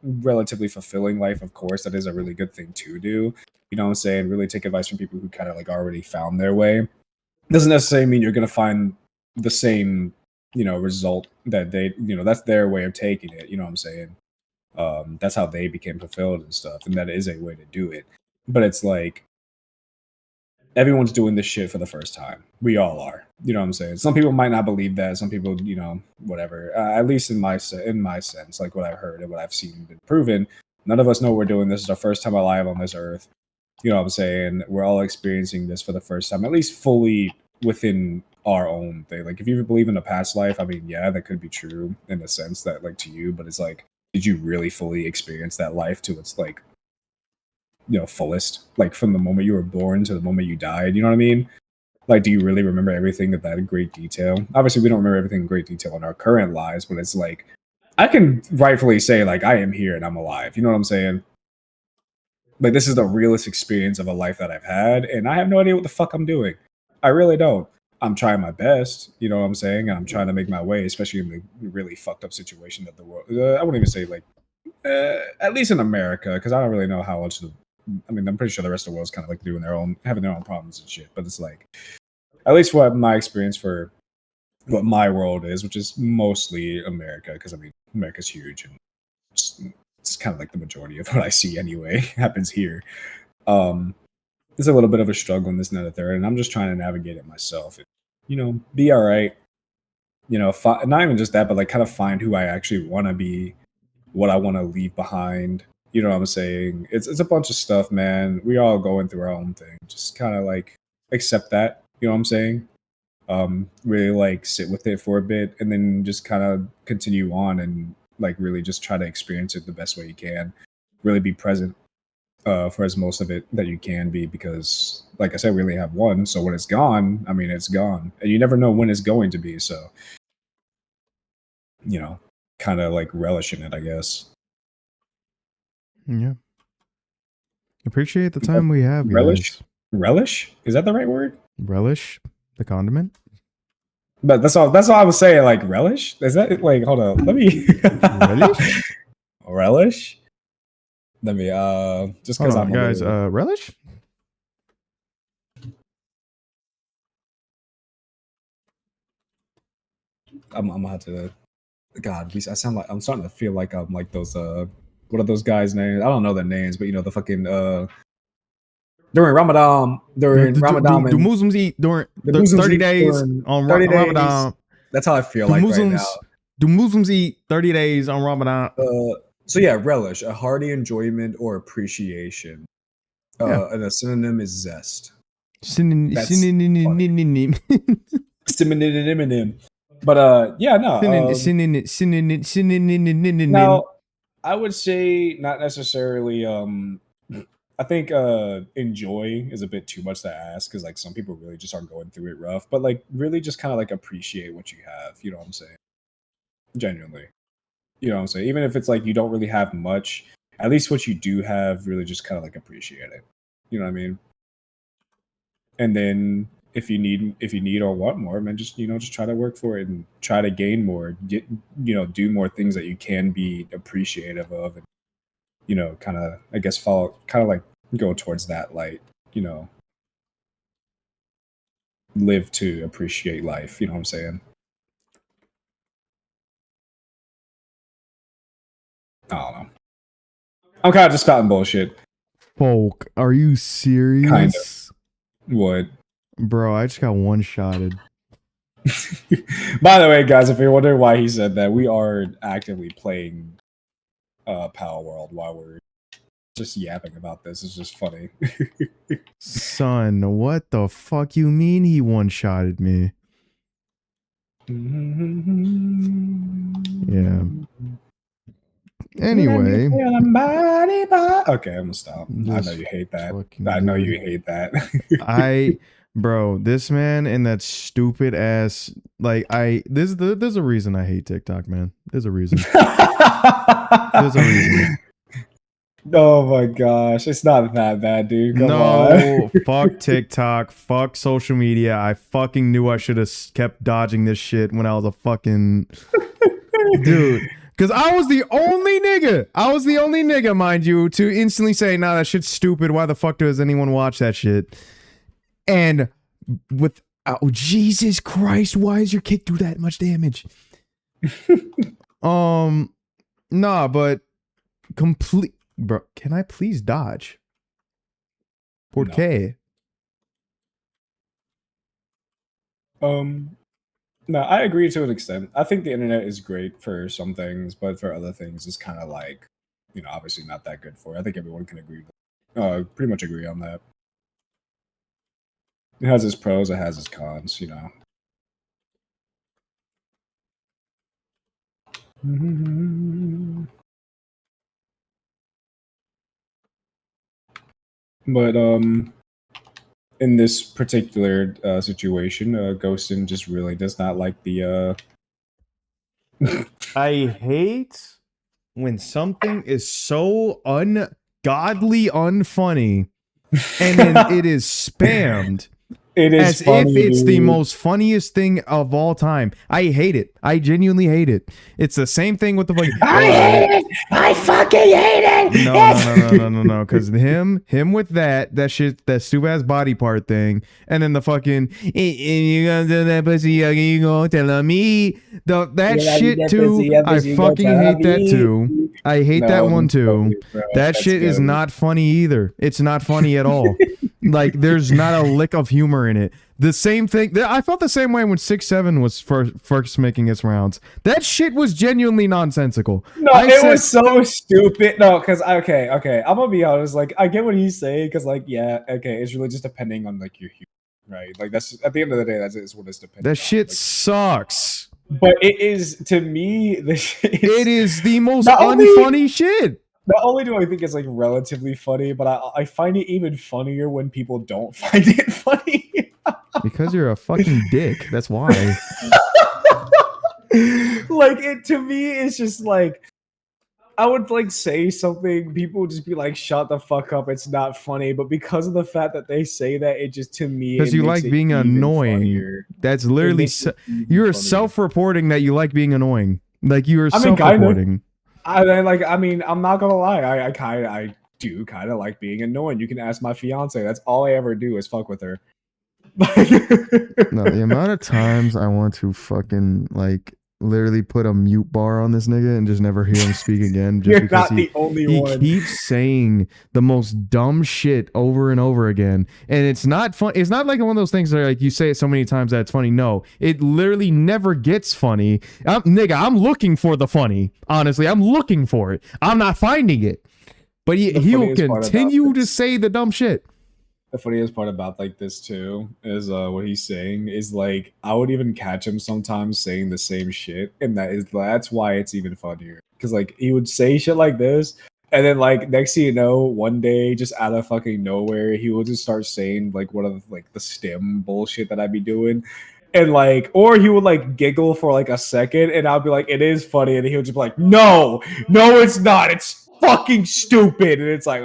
relatively fulfilling life, of course. That is a really good thing to do. You know what I'm saying? Really take advice from people who kind of like already found their way. Doesn't necessarily mean you're gonna find the same, result that they, that's their way of taking it. You know what I'm saying? That's how they became fulfilled and stuff. And that is a way to do it. But it's like everyone's doing this shit for the first time. We all are. You know what I'm saying? Some people might not believe that. Some people, whatever. At least in my sense, like what I've heard and what I've seen been proven, none of us know we're doing this. Is our first time alive on this earth. You know what I'm saying? We're all experiencing this for the first time, at least fully within our own thing. Like if you believe in a past life, I mean, yeah, that could be true in the sense that like to you, but it's like, did you really fully experience that life to its like fullest, like from the moment you were born to the moment you died? You know what I mean? Like, do you really remember everything of that in great detail? Obviously, we don't remember everything in great detail in our current lives, but it's like I can rightfully say like I am here and I'm alive. You know what I'm saying? Like this is the realest experience of a life that I've had, and I have no idea what the fuck I'm doing. I really don't. I'm trying my best, you know what I'm saying? And I'm trying to make my way, especially in the really fucked up situation that the world. I wouldn't even say like, at least in America, because I don't really know how much. I mean, I'm pretty sure the rest of the world's kind of like doing having their own problems and shit. But it's like, at least what my experience for what my world is, which is mostly America, because I mean, America's huge and it's kind of like the majority of what I see anyway happens here. It's a little bit of a struggle in this and that third, and I'm just trying to navigate it myself. And, be all right. Not even just that, but like kind of find who I actually want to be, what I want to leave behind. You know what I'm saying? It's a bunch of stuff, man. We all going through our own thing. Just kind of like accept that. You know what I'm saying? Really like sit with it for a bit, and then just kind of continue on and like really just try to experience it the best way you can. Really be present for as most of it that you can be, because like I said, we only have one. So when it's gone, I mean, it's gone, and you never know when it's going to be. So kind of like relishing it, I guess. Yeah. Appreciate the time we have, Relish? guys. Relish? Is that the right word? Relish the condiment. But that's all. That's all I was saying. Like relish? Is that like? Hold on. Let me Relish. relish. Let me. Just Hold because on, I'm a guys. little. Relish. I'm gonna have to. God, I sound like I'm starting to feel like I'm like those. What are those guys' names? I don't know their names, but the fucking during Ramadan, Do and Muslims eat during the the Muslims 30 eat days during on 30 days. Ramadan? That's how I feel Do like right now. Muslims eat 30 days on Ramadan? So yeah, relish, a hearty enjoyment or appreciation. Yeah. And a synonym is zest. Synonym. That's funny. Synonym. But yeah, no. Synonym. Now I would say not necessarily. I think enjoy is a bit too much to ask, because like some people really just are going through it rough. But like really just kind of like appreciate what you have. You know what I'm saying? Genuinely. You know what I'm saying? Even if it's like you don't really have much, at least what you do have, really just kind of like appreciate it. You know what I mean? And then if you need or want more, man, just try to work for it and try to gain more, get do more things that you can be appreciative of, and kind of, I guess, follow, kind of like go towards that light, you know live to appreciate life. You know what I'm saying? I don't know. I'm kind of just spouting bullshit. Folk, are you Kind of. serious? What? Bro, I just got one-shotted. By the way, guys, if you're wondering why he said that, we are actively playing Palworld while we're just yapping about this. It's just funny. Son, what the fuck you mean he one-shotted me? Yeah. Anyway. Okay, I'm gonna stop. I know you hate that. I know you hate that. Bro, this man and that stupid ass, like, there's a reason I hate TikTok, man. There's a reason. There's a reason. Oh my gosh, it's not that bad, dude. Come on. Fuck TikTok, fuck social media. I fucking knew I should have kept dodging this shit when I was a fucking dude. Because I was the only nigga, mind you, to instantly say, nah, that shit's stupid. Why the fuck does anyone watch that shit? And oh, Jesus Christ, why does your kick do that much damage? Nah, but complete, bro, can I please dodge? ¿Por qué? No, I agree to an extent. I think the internet is great for some things, but for other things, it's kind of like, obviously not that good for it. I think everyone can agree, pretty much agree on that. It has its pros, it has its cons, But in this particular situation, Ghostn just really does not like the. I hate when something is so ungodly unfunny, and then it is spammed. It is as funny, if it's the most funniest thing of all time. I hate it. I genuinely hate it. It's the same thing with the fucking. I hate it. I fucking hate it. No. Because him with that shit, that stupid ass body part thing, and then the fucking you gonna do that pussy, you gonna tell me that shit too. I fucking hate that too. I hate that one too. That shit is not funny either. It's not funny at all. Like, there's not a lick of humor in it. The same thing. I felt the same way when 6-7 was first making its rounds. That shit was genuinely nonsensical. No, it was so stupid. No, because okay. I'm gonna be honest. Like, I get what he's saying. Because, like, yeah, okay, it's really just depending on like your humor, right? Like, that's at the end of the day, that's what it's depending. That shit sucks. But it is, to me, it is the most unfunny shit. Not only do I think it's like relatively funny, but I find it even funnier when people don't find it funny. Because you're a fucking dick. That's why. Like, it to me, it's just like, I would like say something, people would just be like, shut the fuck up, it's not funny. But because of the fact that they say that, it just, to me, because you like being annoying. Funnier. That's literally you're self-reporting that you like being annoying. Like, you are self-reporting. I mean, I'm not gonna lie. I do kind of like being annoying. You can ask my fiance. That's all I ever do is fuck with her. No, the amount of times I want to fucking like literally put a mute bar on this nigga and just never hear him speak again. Just You're because not the only one. He keeps saying the most dumb shit over and over again, and it's not fun. It's not like one of those things where like you say it so many times that it's funny. No, it literally never gets funny. I'm looking for the funny. Honestly, I'm looking for it. I'm not finding it, but he will continue to say the dumb shit. The funniest part about like this too is what he's saying is like, I would even catch him sometimes saying the same shit, and that's why it's even funnier, because like he would say shit like this, and then like next thing you know, one day just out of fucking nowhere, he will just start saying like one of like the stem bullshit that I'd be doing, and like, or he would like giggle for like a second, and I'll be like, it is funny, and he would just be like, no, it's not, it's fucking stupid, and it's like,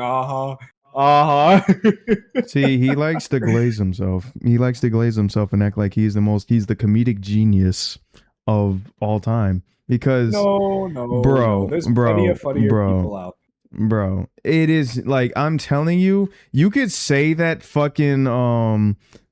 See, he likes to glaze himself. He likes to glaze himself and act like he's the comedic genius of all time. Because no, there's plenty of funnier people out. Bro, it is like I'm telling you, you could say that fucking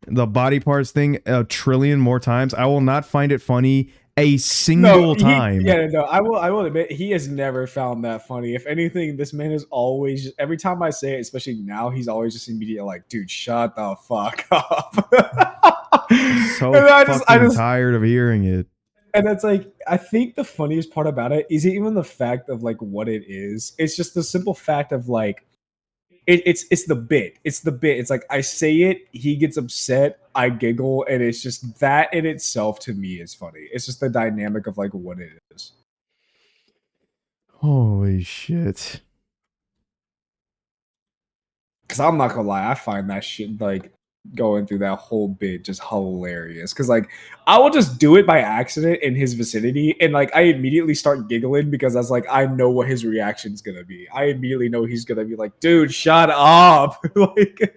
the body parts thing a trillion more times. I will not find it funny a single time. No, I will admit he has never found that funny. If anything, this man is always every time I say it, especially now, he's always just immediately like, dude, shut the fuck up. So And I just tired of hearing it. and it's like I think the funniest part about it is even the fact of like what it is. It's just the simple fact of like it's the bit. It's the bit. It's like I say it, he gets upset, I giggle, and it's just that in itself to me is funny. It's just the dynamic of like what it is. Holy shit. Because I'm not gonna lie, I find that shit like going through that whole bit just hilarious. Because like I will just do it by accident in his vicinity, and like I immediately start giggling because that's like I know what his reaction's gonna be. I immediately know he's gonna be like, "Dude, shut up!" Like,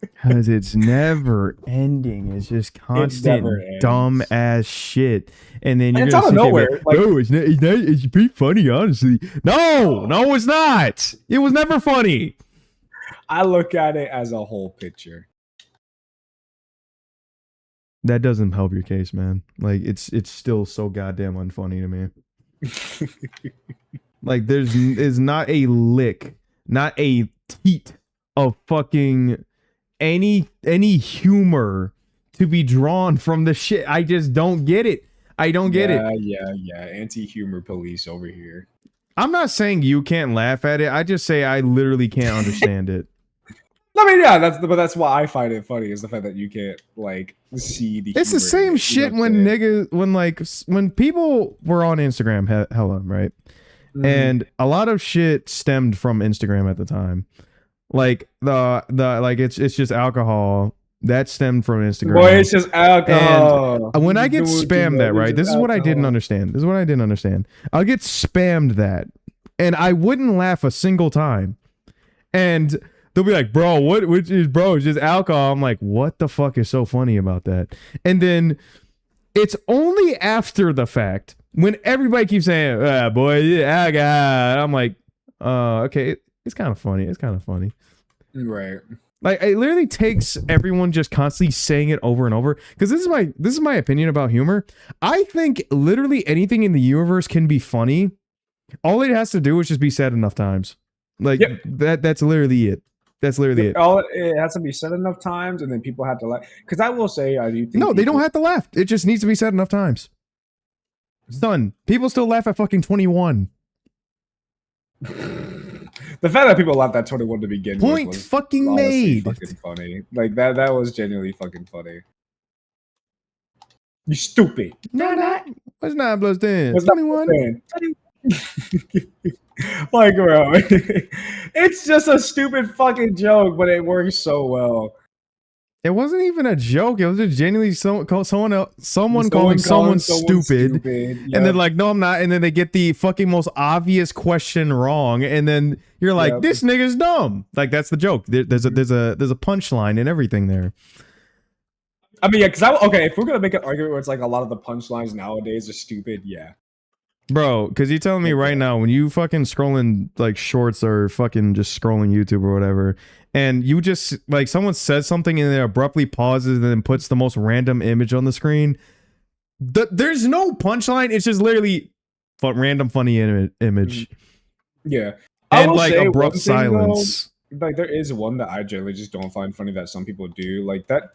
because it's never ending. It's just constant dumb ass shit, and then you're out of nowhere. Like, oh, it's pretty funny, honestly. No, it's not. It was never funny. I look at it as a whole picture. That doesn't help your case, man. Like it's still so goddamn unfunny to me. Like there's not a lick, not a teat of fucking any humor to be drawn from the shit. I just don't get it. I don't get it. Yeah. Anti-humor police over here. I'm not saying you can't laugh at it. I just say I literally can't understand it. I mean, yeah, that's why I find it funny is the fact that you can't like see the. It's the same shit when when people were on Instagram, hella, right? Mm. And a lot of shit stemmed from Instagram at the time. Like the like it's just alcohol that stemmed from Instagram. Boy, it's just alcohol. And when I get spammed that, right? This is what I didn't understand. I'll get spammed that, and I wouldn't laugh a single time. And they'll be like, bro, which is bro? It's just alcohol. I'm like, what the fuck is so funny about that? And then it's only after the fact when everybody keeps saying, boy, yeah, alcohol. I'm like, okay, it's kind of funny. Right. Like it literally takes everyone just constantly saying it over and over. Because this is my opinion about humor. I think literally anything in the universe can be funny. All it has to do is just be said enough times. Like that's literally it. That's literally it. It has to be said enough times, and then people have to laugh. Because I will say, I do think no, they don't have to laugh. It just needs to be said enough times. Son, people still laugh at fucking 21. The fact that people laughed at 21 to begin with was fucking made. Fucking funny. Like that was genuinely fucking funny. You stupid. No. What's 9 plus 10? 21. Like, bro, it's just a stupid fucking joke, but it works so well. It wasn't even a joke. It was just genuinely someone calling someone stupid. Yep. And then like, no, I'm not. And then they get the fucking most obvious question wrong. And then you're like, this nigga's dumb. Like that's the joke. There's a punchline and everything there. I mean, yeah, because if we're gonna make an argument where it's like a lot of the punchlines nowadays are stupid, yeah. Bro, because you're telling me right now when you fucking scrolling like shorts or fucking just scrolling YouTube or whatever, and you just like someone says something and then abruptly pauses and then puts the most random image on the screen. There's no punchline. It's just literally random funny image. Yeah, and like abrupt silence. Though, like there is one that I generally just don't find funny that some people do. Like that,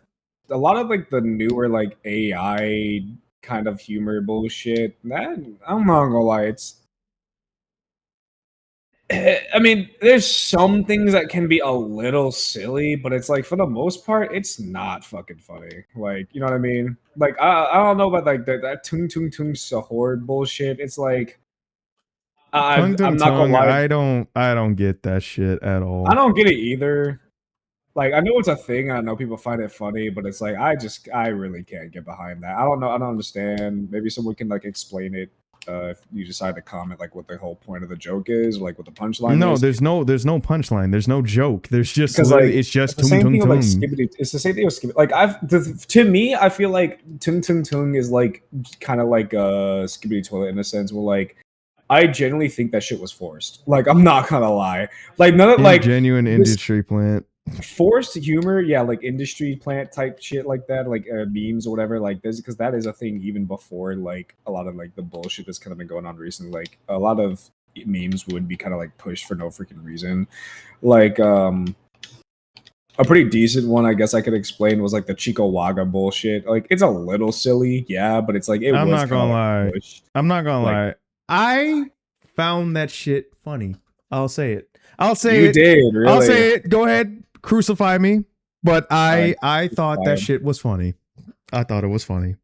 a lot of like the newer like AI kind of humor bullshit. That I'm not gonna lie, I mean, there's some things that can be a little silly, but it's like for the most part, it's not fucking funny. Like, you know what I mean? Like, I don't know about like that tung sahur bullshit. It's like I'm not gonna lie. I don't get that shit at all. I don't get it either. Like, I know it's a thing. I know people find it funny, but it's like I really can't get behind that. I don't know. I don't understand. Maybe someone can like explain it. If you decide to comment like what the whole point of the joke is, like what the punchline is. No, there's no punchline. There's no joke. There's just like, it's just the same thing with like skibbity. It's the same thing with skibbity. Like to me, I feel like tung is like kind of like a skibbity toilet in a sense where like I genuinely think that shit was forced. Like, I'm not gonna lie. Like, none of like genuine industry plant. Forced humor, yeah, like industry plant type shit like that, like memes or whatever, like this, because that is a thing even before like a lot of like the bullshit that's kind of been going on recently. Like a lot of memes would be kind of like pushed for no freaking reason. Like a pretty decent one, I guess I could explain, was like the Chico Waga bullshit. Like it's a little silly, yeah, but it's like it I'm was not kind of gonna like lie. pushed. I'm not gonna Like, lie. I found that shit funny. I'll say it. I'll say you it. did, really. I'll say it. Go ahead, crucify me. But I thought that him. shit was funny. I thought it was funny.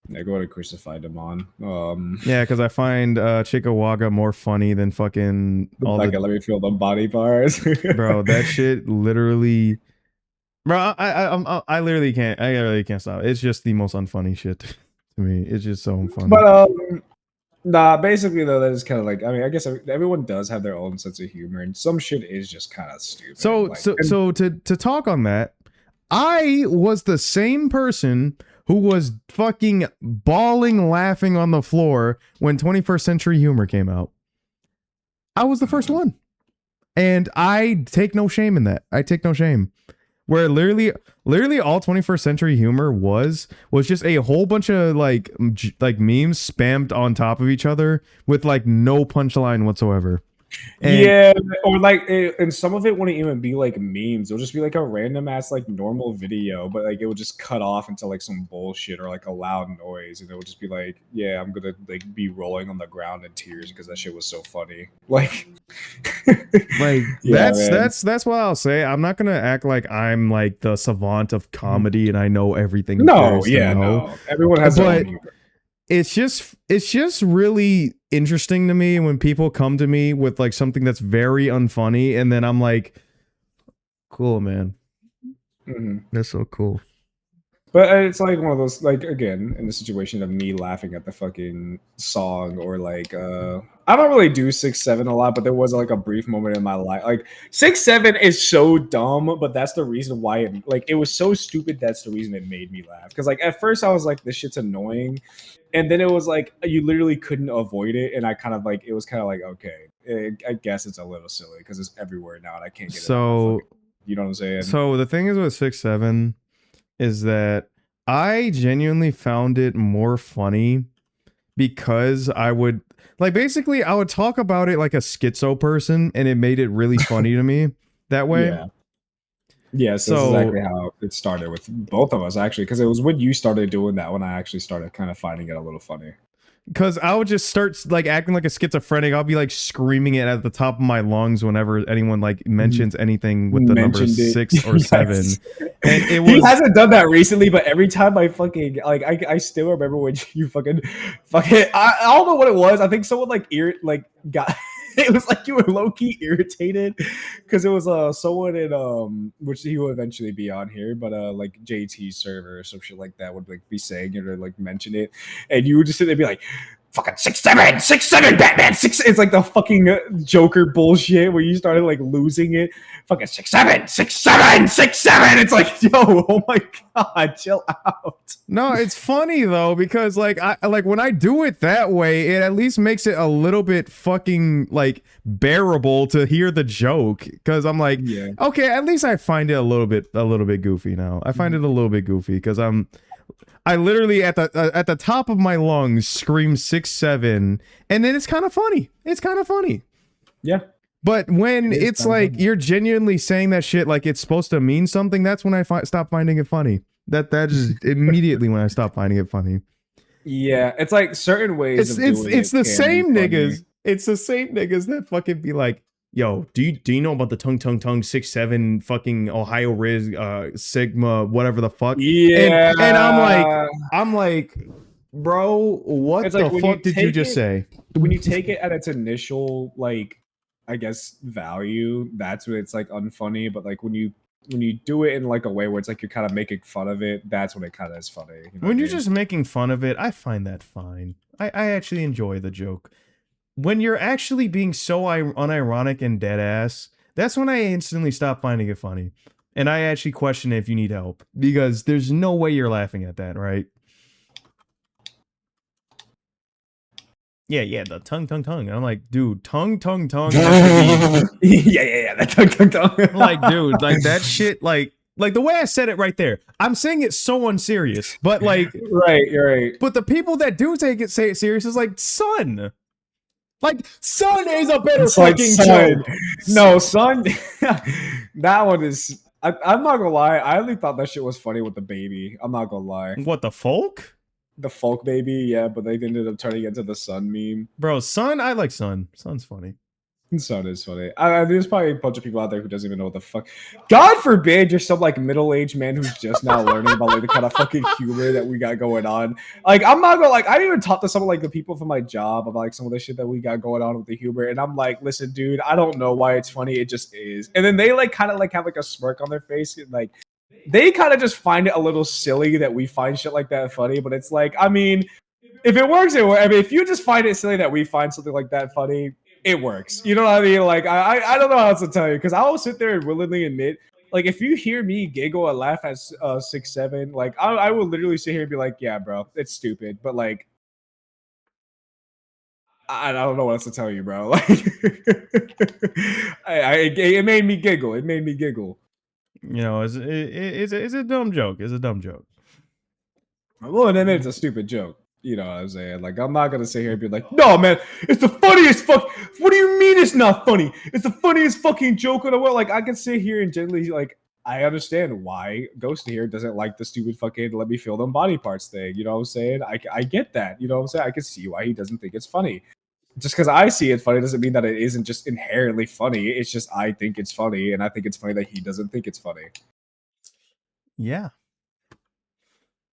Yeah, go ahead and crucify Demon. Yeah, because I find Chickawaga more funny than fucking all like, the. let me feel the body parts. Bro, that shit literally. Bro, I literally can't. I literally can't stop. It's just the most unfunny shit to me. It's just so unfunny. But nah, basically though, that is kind of like, I mean, I guess everyone does have their own sense of humor, and some shit is just kind of stupid. So like, so to talk on that, I was the same person who was fucking bawling laughing on the floor when 21st Century Humor came out. I was the first one. And I take no shame in that. I take no shame. Where literally all 21st Century Humor was just a whole bunch of like memes spammed on top of each other with like no punchline whatsoever. And yeah, or like, and some of it wouldn't even be like memes. It'll just be like a random ass like normal video, but like it would just cut off into like some bullshit or like a loud noise, and it would just be like, yeah, I'm gonna like be rolling on the ground in tears because that shit was so funny. Like, like yeah, that's what I'll say. I'm not gonna act like I'm like the savant of comedy and I know everything. No, yeah, no. Everyone has their own humor. It's just really interesting to me when people come to me with like something that's very unfunny, and then I'm like, cool, man. That's so cool. But it's like one of those, like, again, in the situation of me laughing at the fucking song, or like I don't really do 6-7 a lot, but there was like a brief moment in my life. Like 6-7 is so dumb, but that's the reason why it was so stupid. That's the reason it made me laugh. Because like at first I was like, this shit's annoying. And then it was like you literally couldn't avoid it, and I kind of like, it was kind of like, okay, I guess it's a little silly because it's everywhere now, and I can't get it. So you know what I'm saying? So the thing is with 6-7 is that I genuinely found it more funny because I would like basically I would talk about it like a schizo person, and it made it really funny to me that way. Yeah. Yes, that's exactly how it started with both of us, actually, because it was when you started doing that when I actually started kind of finding it a little funny. Because I would just start like acting like a schizophrenic. I'll be like screaming it at the top of my lungs whenever anyone like mentions anything with the number 6 or 7. And it was, he hasn't done that recently, but every time I fucking like, I still remember when you fucking I don't know what it was. I think someone like got. It was like you were low-key irritated because it was someone in which he will eventually be on here, but like JT's server or some shit like that would like be saying it or like mention it, and you would just sit there and be like, fucking 6-7 Batman 6. It's like the fucking Joker bullshit where you started like losing it. Fucking 6-7. It's like, yo, oh my god, chill out. No, it's funny though, because like I like when I do it that way, it at least makes it a little bit fucking like bearable to hear the joke. Because I'm like, yeah, okay, at least I find it a little bit goofy now. I find it a little bit goofy because I literally at the top of my lungs scream 6-7, and then it's kind of funny. It's kind of funny. Yeah. But when it's like funny. You're genuinely saying that shit like it's supposed to mean something, that's when I stop finding it funny. That is immediately when I stop finding it funny. Yeah, it's like certain ways. It's the same niggas. It's the same niggas that fucking be like, yo, do you know about the tongue 6-7 fucking Ohio Riz Sigma whatever the fuck? Yeah, and I'm like, bro, what the fuck did you just say? When you take it at its initial like, I guess value, that's when it's like unfunny. But like when you do it in like a way where it's like you're kind of making fun of it, that's when it kind of is funny. You know when you're just making fun of it, I find that fine. I actually enjoy the joke. When you're actually being so unironic and dead ass, that's when I instantly stop finding it funny. And I actually question if you need help. Because there's no way you're laughing at that, right? yeah, the tongue. And I'm like, dude, tongue. Yeah, that tongue. I'm like, dude, like that shit, like the way I said it right there. I'm saying it so unserious, but like, Right, you're right. but the people that do say it serious is like, son. Like, son is a better It's like, fucking son. joke. No, son. That one is. I'm not gonna lie. I only thought that shit was funny with the baby. I'm not gonna lie. What the folk? The folk baby, yeah, but they ended up turning into the son meme. Bro, son, I like son. Son's funny. Son is funny. There's probably a bunch of people out there who doesn't even know what the fuck. God forbid you're some like middle-aged man who's just now learning about like the kind of fucking humor that we got going on. Like I'm not gonna like I even talked to some of like the people from my job about like some of the shit that we got going on with the humor, and I'm like, listen, dude, I don't know why it's funny, it just is. And then they like kind of like have like a smirk on their face, and, like they kind of just find it a little silly that we find shit like that funny. But it's like, I mean, if it works, it works. I mean, if you just find it silly that we find something like that funny, it works. You know what I mean? Like I don't know how else to tell you, because I will sit there and willingly admit, like if you hear me giggle and laugh at 6'7", like I will literally sit here and be like, yeah, bro, it's stupid, but like I don't know what else to tell you, bro. Like it made me giggle. It made me giggle. You know, it's a dumb joke. It's a dumb joke. Well, and then it's a stupid joke. You know what I'm saying? Like, I'm not gonna sit here and be like, no, man, it's the funniest fuck. What do you mean it's not funny? It's the funniest fucking joke in the world. Like, I can sit here and generally, like, I understand why Ghostn here doesn't like the stupid fucking let me feel them body parts thing. You know what I'm saying? I get that. You know what I'm saying? I can see why he doesn't think it's funny. Just because I see it funny doesn't mean that it isn't just inherently funny. It's just I think it's funny, and I think it's funny that he doesn't think it's funny. Yeah.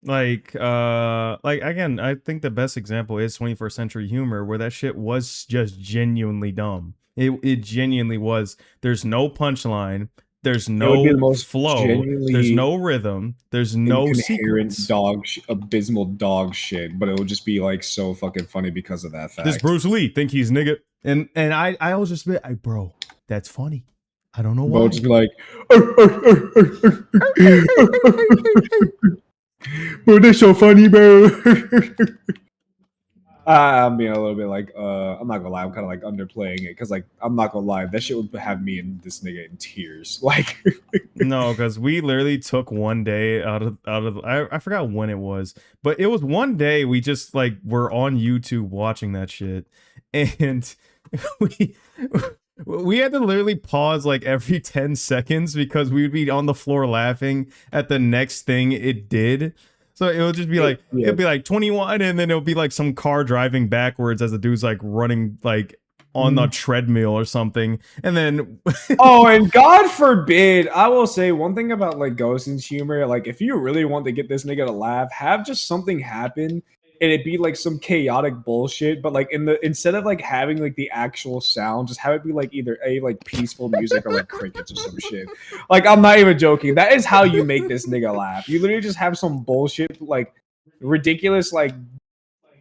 Like again, I think the best example is 21st century humor, where that shit was just genuinely dumb. It genuinely was. There's no punchline, there's no the most flow, there's no rhythm, there's no sequence. Abysmal dog shit, but it will just be like so fucking funny because of that fact. This Bruce Lee think he's nigga, and I was just like, bro, that's funny. I don't know why. Bro, just be like, bro, that's so funny, bro. I'm being a little bit like, I'm not gonna lie, I'm kind of like underplaying it, because like I'm not gonna lie, that shit would have me and this nigga in tears. Like, no, because we literally took one day out of I forgot when it was, but it was one day we just like were on YouTube watching that shit, and we had to literally pause like every 10 seconds because we would be on the floor laughing at the next thing it did. So it would just be like, it'd be like 21, and then it'll be like some car driving backwards as the dude's like running like on the treadmill or something. And then oh, and God forbid, I will say one thing about like Ghostn's humor, like if you really want to get this nigga to laugh, have just something happen and it be like some chaotic bullshit, but like instead of like having like the actual sound, just have it be like either like peaceful music or like crickets or some shit. Like I'm not even joking. That is how you make this nigga laugh. You literally just have some bullshit, like ridiculous, like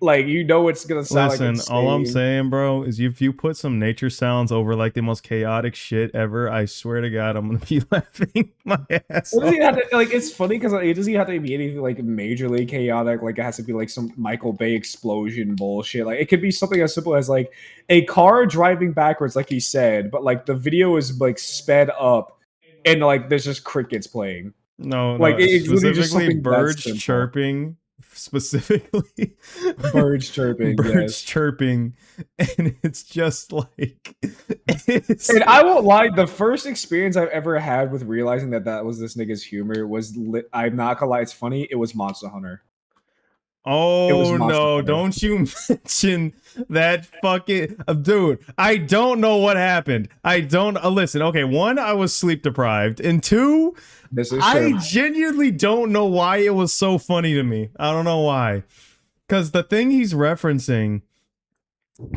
you know it's gonna sound listen, like all I'm saying, bro, is if you put some nature sounds over like the most chaotic shit ever, I swear to God, I'm gonna be laughing my ass off. Like it's funny because it doesn't have to be anything like majorly chaotic. Like it has to be like some Michael Bay explosion bullshit. Like it could be something as simple as like a car driving backwards, like he said, but like the video is like sped up and like there's just crickets playing. No, like it's specifically birds chirping. Specifically birds chirping, birds chirping, and it's just like and I won't lie, the first experience I've ever had with realizing that was this nigga's humor was I'm not gonna lie, it's funny, it was Monster Hunter. Oh no, don't you mention that fucking dude. I don't know what happened. I don't listen. Okay, one, I was sleep deprived, and two, I genuinely don't know why it was so funny to me. I don't know why. Because the thing he's referencing,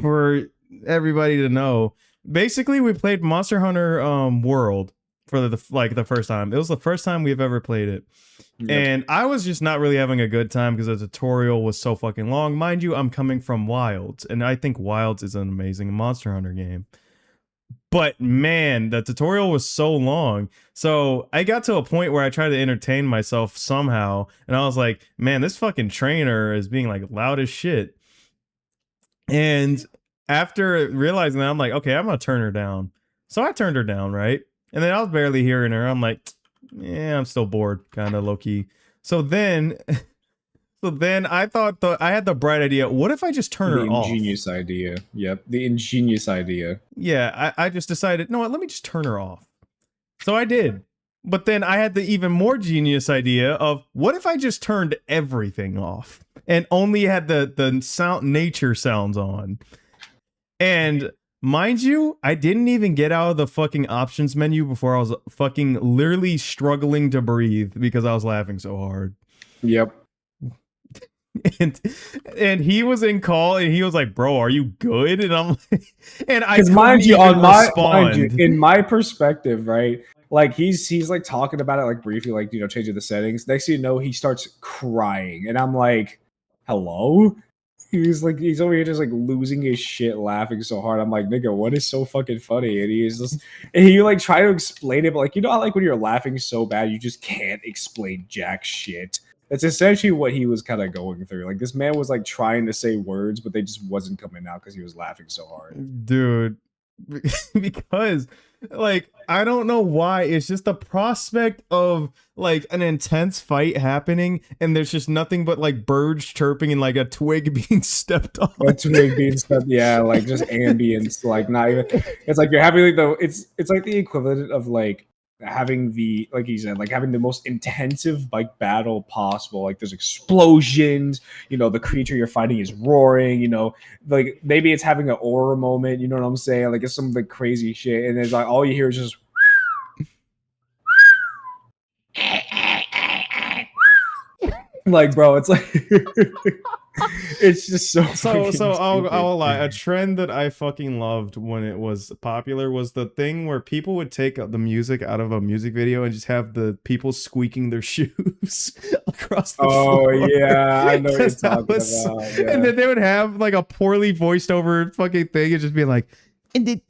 for everybody to know, basically we played Monster Hunter World for the first time. It was the first time we've ever played it. Yep. And I was just not really having a good time because the tutorial was so fucking long. Mind you, I'm coming from Wilds, and I think Wilds is an amazing Monster Hunter game. But man, the tutorial was so long. So I got to a point where I tried to entertain myself somehow. And I was like, man, this fucking trainer is being like loud as shit. And after realizing that, I'm like, okay, I'm gonna turn her down. So I turned her down, right? And then I was barely hearing her. I'm like, yeah, I'm still bored, kind of low key. So then, so then I thought I had the bright idea. What if I just turn The her off? ingenious idea. Yep, the ingenious idea. Yeah, I just decided, no, let me just turn her off. So I did. But then I had the even more genius idea of what if I just turned everything off and only had the sound nature sounds on. And mind you, I didn't even get out of the fucking options menu before I was fucking literally struggling to breathe because I was laughing so hard. Yep. And he was in call and he was like, "Bro, are you good?" And I'm like, and I Because couldn't mind you, even respond. in my perspective, right? Like he's like talking about it like briefly, like changing the settings. Next thing you know, he starts crying, and I'm like, "Hello." He's over here just like losing his shit, laughing so hard. I'm like, nigga, what is so fucking funny? And he like try to explain it, but like how like when you're laughing so bad, you just can't explain jack shit. That's essentially what he was kind of going through. Like this man was like trying to say words, but they just wasn't coming out because he was laughing so hard. Dude, because like I don't know why, it's just the prospect of like an intense fight happening and there's just nothing but like birds chirping and like a twig being stepped on. A twig being stuff, yeah, like just ambience, like not even. It's like you're having like it's like the equivalent of like having the like he said, like having the most intensive like battle possible. Like there's explosions, the creature you're fighting is roaring, like maybe it's having an aura moment, you know what I'm saying? Like it's some like crazy shit, and it's like all you hear is just like, bro, it's like it's just so So I'll stupid. lie. A trend that I fucking loved when it was popular was the thing where people would take the music out of a music video and just have the people squeaking their shoes across the Oh floor. yeah, I know what you're That talking was, about. and Yeah. then they would have like a poorly voiced over fucking thing and just be like, and then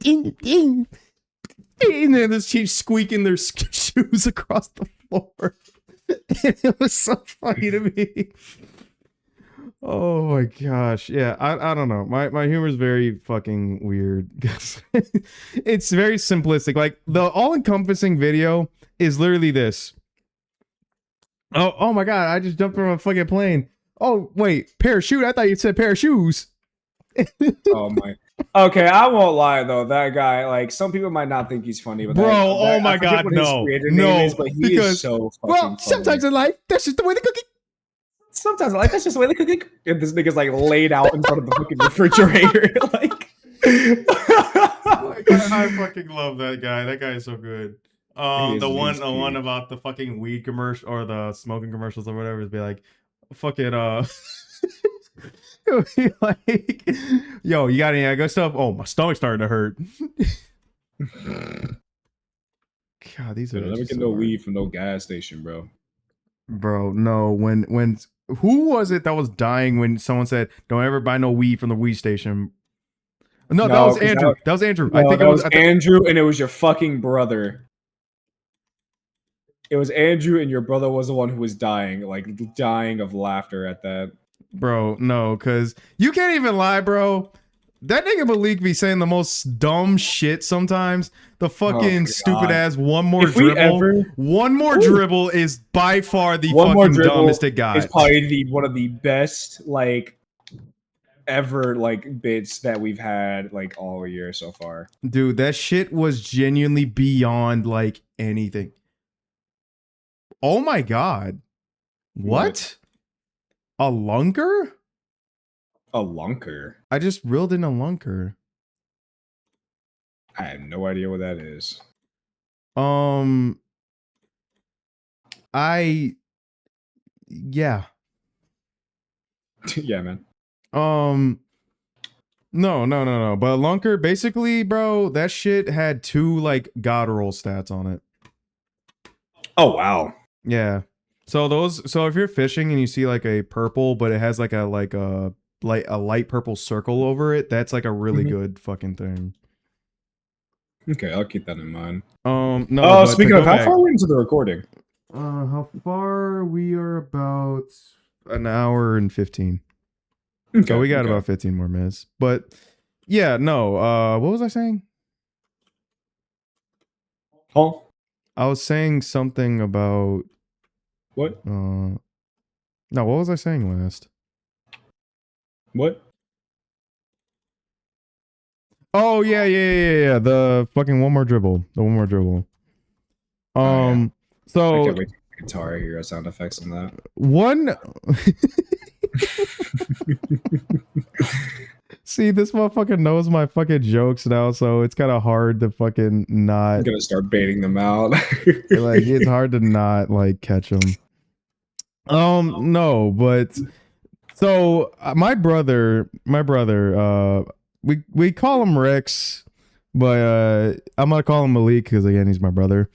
just keep squeaking their shoes across the floor. And it was so funny to me. Oh my gosh. Yeah, I don't know. My humor is very fucking weird. It's very simplistic. Like the all-encompassing video is literally this. Oh my god, I just jumped from a fucking plane. Oh, wait, parachute. I thought you said pair of shoes. Oh my. Okay, I won't lie though. That guy, like, some people might not think he's funny, but Bro, oh I my forget god, what his no. creator name is, No, but he is because so well, fucking funny. sometimes in life, that's just the way the cookie. Sometimes, like, that's just the way they cook it. And this nigga's like laid out in front of the fucking refrigerator, like. Like, I fucking love that guy. That guy is so good. He's The one peak. about the fucking weed commercial or the smoking commercials or whatever is be like, fucking it'll be like, yo, you got any good stuff? Oh, my stomach's starting to hurt. God, these Dude, are I'll never just get so no hard. weed from no gas station, bro. Bro, no, when who was it that was dying when someone said, "Don't ever buy no weed from the weed station"? No, that No, was because Andrew. That was Andrew. I no, think it that was. was Andrew, and it was your fucking brother. It was Andrew, and your brother was the one who was dying, like dying of laughter at that. Bro, no, because you can't even lie, bro. That nigga Malik be saying the most dumb shit sometimes. The Oh fucking stupid god! ass one more If we dribble. ever One more Ooh. dribble is by far the One more fucking dumbest dribble it is got. probably the one of the best like ever like bits that we've had like all year so far. Dude, that shit was genuinely beyond like anything. Oh my god. What? What? A lunker? A lunker? I just reeled in a lunker. I have no idea what that is. Um, I yeah. Yeah, man. No. But Lunker, basically, bro, that shit had 2 like god roll stats on it. Oh wow. Yeah. So if you're fishing and you see like a purple, but it has like a light purple circle over it, that's like a really good fucking thing. Okay, I'll keep that in mind. No, Oh, but to speaking of, go how back, far are we into the recording? how far we are about an hour and 15. So we got about 15 more minutes. But yeah, no. What was I saying? Huh? I was saying something about What? no, what was I saying last? What? Oh yeah. The fucking one more dribble. The one more dribble. I So can't wait to get guitar here sound effects on that. one See, this motherfucker knows my fucking jokes now, so it's kind of hard to fucking not. I'm gonna start baiting them out. Like, it's hard to not like catch them. No, but so my brother, we call him Rex, but I'm gonna call him Malik because again he's my brother.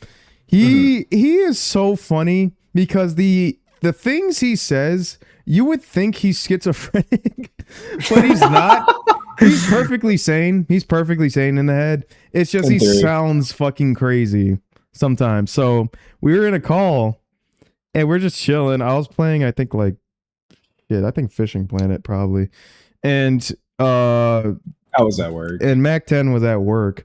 He is so funny because the things he says, you would think he's schizophrenic, but he's not. He's perfectly sane. He's perfectly sane in the head. It's just he sounds fucking crazy sometimes. So we were in a call and we're just chilling. I was playing, I think Fishing Planet probably. And I was at work. And Ep.10 was at work.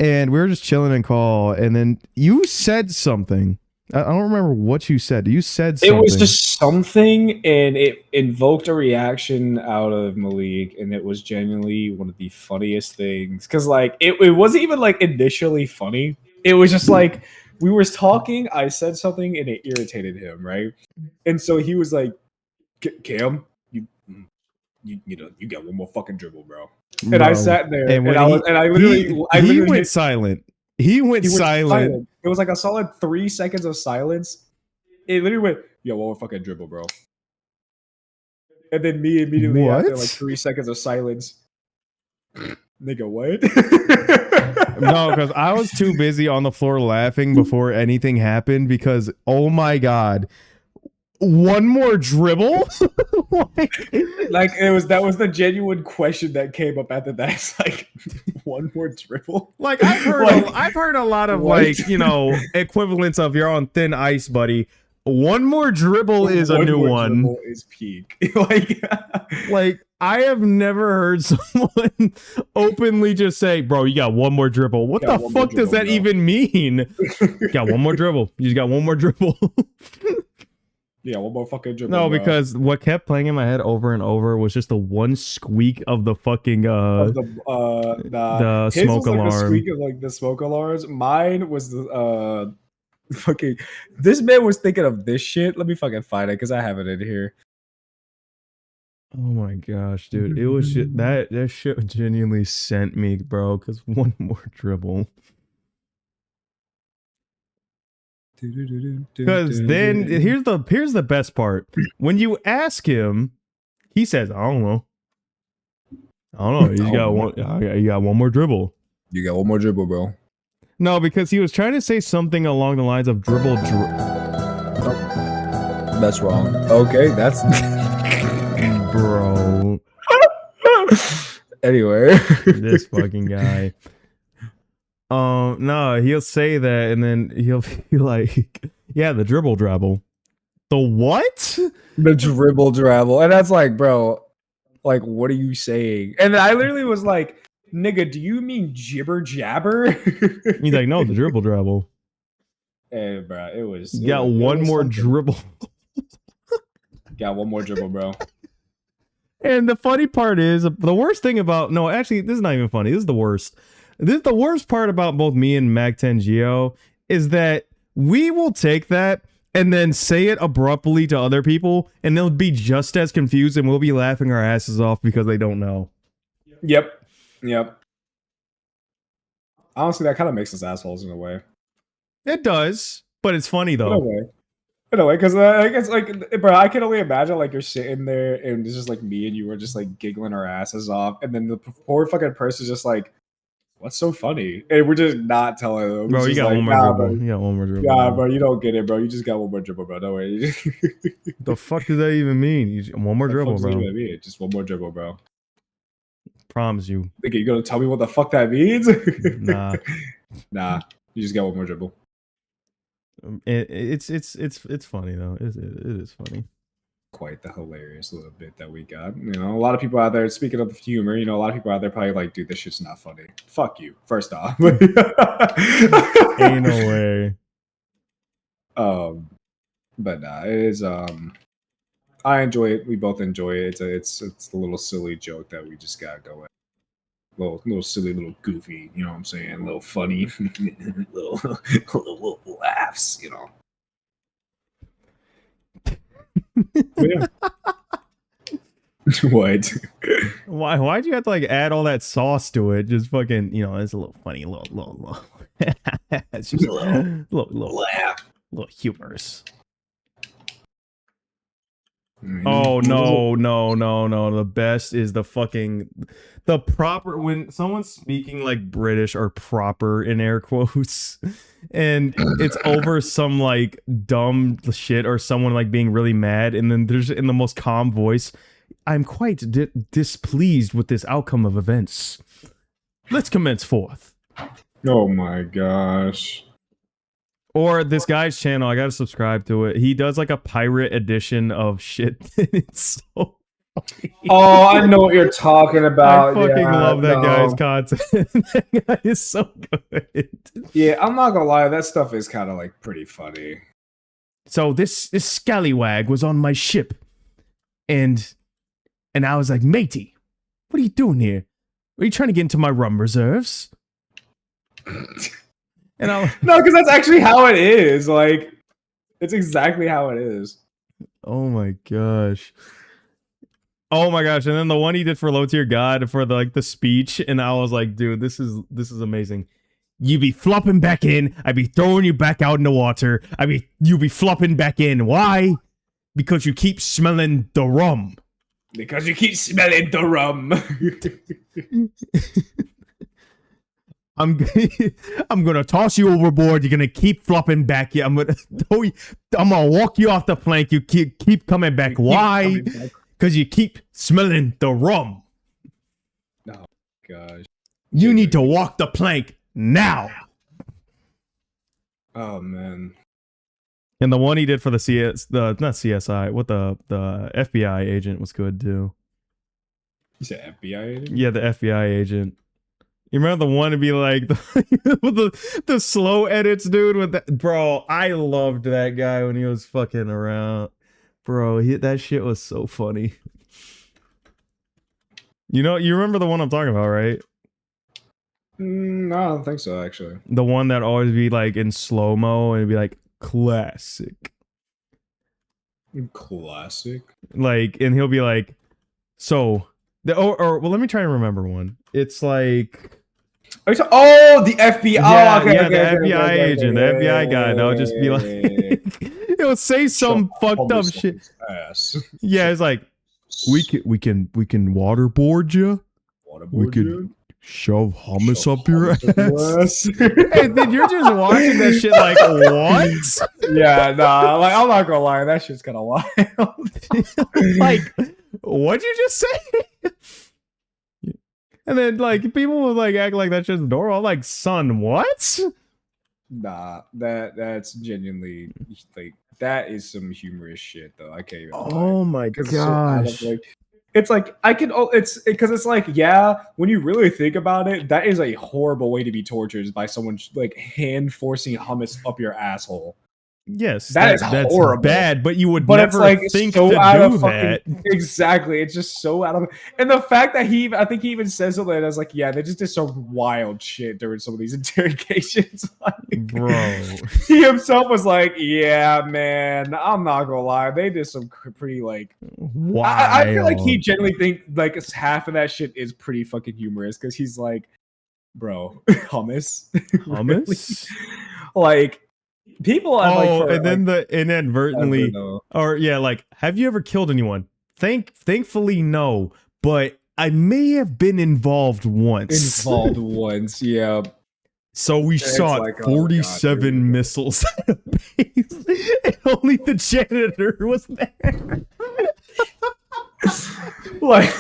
And we were just chilling in call. And then you said something. I don't remember what you said. You said something. It was just something, and it invoked a reaction out of Malik, and it was genuinely one of the funniest things. Because, like, it wasn't even, like, initially funny. It was just, like, we were talking, I said something, and it irritated him, right? And so he was like, Cam, you got one more fucking dribble, bro. And I sat there, and I literally went silent. He went silent. It was like a solid 3 seconds of silence. It literally went, yo, one more fucking dribble, bro. And then me immediately after like 3 seconds of silence. Nigga, what? No, because I was too busy on the floor laughing before anything happened because, oh my God. One more dribble? Like that was the genuine question that came up after that. It's like one more dribble. Like I've heard a lot of like, you know, equivalents of you're on thin ice, buddy. One more dribble is a new one. Dribble is peak. like I have never heard someone openly just say, "Bro, you got one more dribble." What the fuck does that even mean? You got one more dribble. You just got one more dribble. Yeah, one more fucking dribble. No, because what kept playing in my head over and over was just the one squeak of the fucking the smoke alarm. The squeak of like the smoke alarms. Mine was the fucking. This man was thinking of this shit. Let me fucking find it because I have it in here. Oh my gosh, dude! It was shit, that shit genuinely sent me, bro. Because one more dribble. Because then here's the best part. When you ask him, he says, "I don't know. You got one more dribble. You got one more dribble, bro." No, because he was trying to say something along the lines of dribble. That's wrong. Okay, that's bro. Anyway, this fucking guy. No, he'll say that and then he'll be like, yeah, the dribble drabble. The what? The dribble drabble. And that's like, bro, like, what are you saying? And I literally was like, nigga, do you mean jibber jabber? He's like, no, the dribble drabble. Hey, bro, it was. You got one more dribble. Got one more dribble, bro. And the funny part is, the worst thing about, no, actually, this is not even funny. This is the worst. This is the worst part about both me and Ep.10 Geo is that we will take that and then say it abruptly to other people and they'll be just as confused and we'll be laughing our asses off because they don't know. Yep. Honestly, that kind of makes us assholes in a way. It does, but it's funny though. In a way, because it's like, bro, I can only imagine like you're sitting there and it's just like me and you were just like giggling our asses off, and then the poor fucking person's just like, "What's so funny?" And we're just not telling them. Bro, you got like, one more dribble. You got one more dribble. Yeah, bro, you don't get it, bro. You just got one more dribble, bro. Don't worry. The fuck does that even mean? One more dribble, bro. Just one more dribble, bro. Promise you. Think you gonna tell me what the fuck that means? Nah. You just got one more dribble. It's funny though. It is funny. quite the hilarious little bit that we got. You know, a lot of people out there, speaking of humor, you know, a lot of people out there probably like, dude, this shit's not funny. Fuck you, first off. Ain't no way. But it is I enjoy it. We both enjoy it. It's a little silly joke that we just got going. Little silly, little goofy, you know what I'm saying? A little funny, little laughs, you know. Yeah. What? Why'd you have to like add all that sauce to it? Just fucking, you know, it's a little funny, little it's just little Laugh. little humorous. Oh no. The best is the proper when someone's speaking like British or proper in air quotes, and it's over some like dumb shit or someone like being really mad, and then there's in the most calm voice, I'm quite displeased with this outcome of events. Let's commence forth. Oh my gosh. Or this guy's channel, I gotta subscribe to it. He does like a pirate edition of shit. It's so funny. Oh, I know what you're talking about. I fucking love that guy's content. That guy is so good. Yeah, I'm not gonna lie, that stuff is kind of like pretty funny. So this scallywag was on my ship, and I was like, matey, what are you doing here? Are you trying to get into my rum reserves? And no, because that's actually how it is. Like, it's exactly how it is. Oh my gosh. Oh my gosh. And then the one he did for Low Tier God for the speech, and I was like, dude, this is amazing. You be flopping back in, I be throwing you back out in the water. You be flopping back in. Why? Because you keep smelling the rum. Because you keep smelling the rum. I'm gonna toss you overboard. You're gonna keep flopping back. I'm gonna walk you off the plank. You keep coming back. Why? Because you keep smelling the rum. Oh gosh. You need to walk the plank now. Oh man. And the one he did for the not CSI, what the FBI agent was good too. You said FBI agent? Yeah, the FBI agent. You remember the one to be like the slow edits, dude? With that, bro, I loved that guy when he was fucking around, bro. That shit was so funny. You remember the one I'm talking about, right? No, I don't think so. Actually, the one that always be like in slow mo and it'd be like classic, like, and he'll be like, so or well, let me try and remember one. It's like. The FBI. Yeah, the FBI agent, the FBI guy. That would just be like, he'll say some fucked up shit. Yeah, it's like, we can waterboard you. We could shove hummus up your ass. And then you're just watching that shit like, what? Yeah, nah. Like, I'm not gonna lie, that shit's kind of wild. Like, what'd you just say? And then, like, people would, like, act like that's just normal. I'm like, son, what? Nah, that's genuinely, like, that is some humorous shit, though. I can't even lie. My gosh. It's like, it's like, yeah, when you really think about it, that is a horrible way to be tortured by someone, like, hand forcing hummus up your asshole. Yes, that's horrible. Bad, but you would never think to do that. Exactly, it's just so out of. And the fact that I think he even says it, and I was like, yeah, they just did some wild shit during some of these interrogations. Like, bro, he himself was like, yeah, man, I'm not gonna lie, they did some pretty like. I feel like he genuinely think like half of that shit is pretty fucking humorous because he's like, bro, hummus, like. People and then the inadvertently or yeah, like, have you ever killed anyone? Thankfully no, but I may have been involved once. Yeah. So we shot like, 47 missiles at a base, and only the janitor was there. like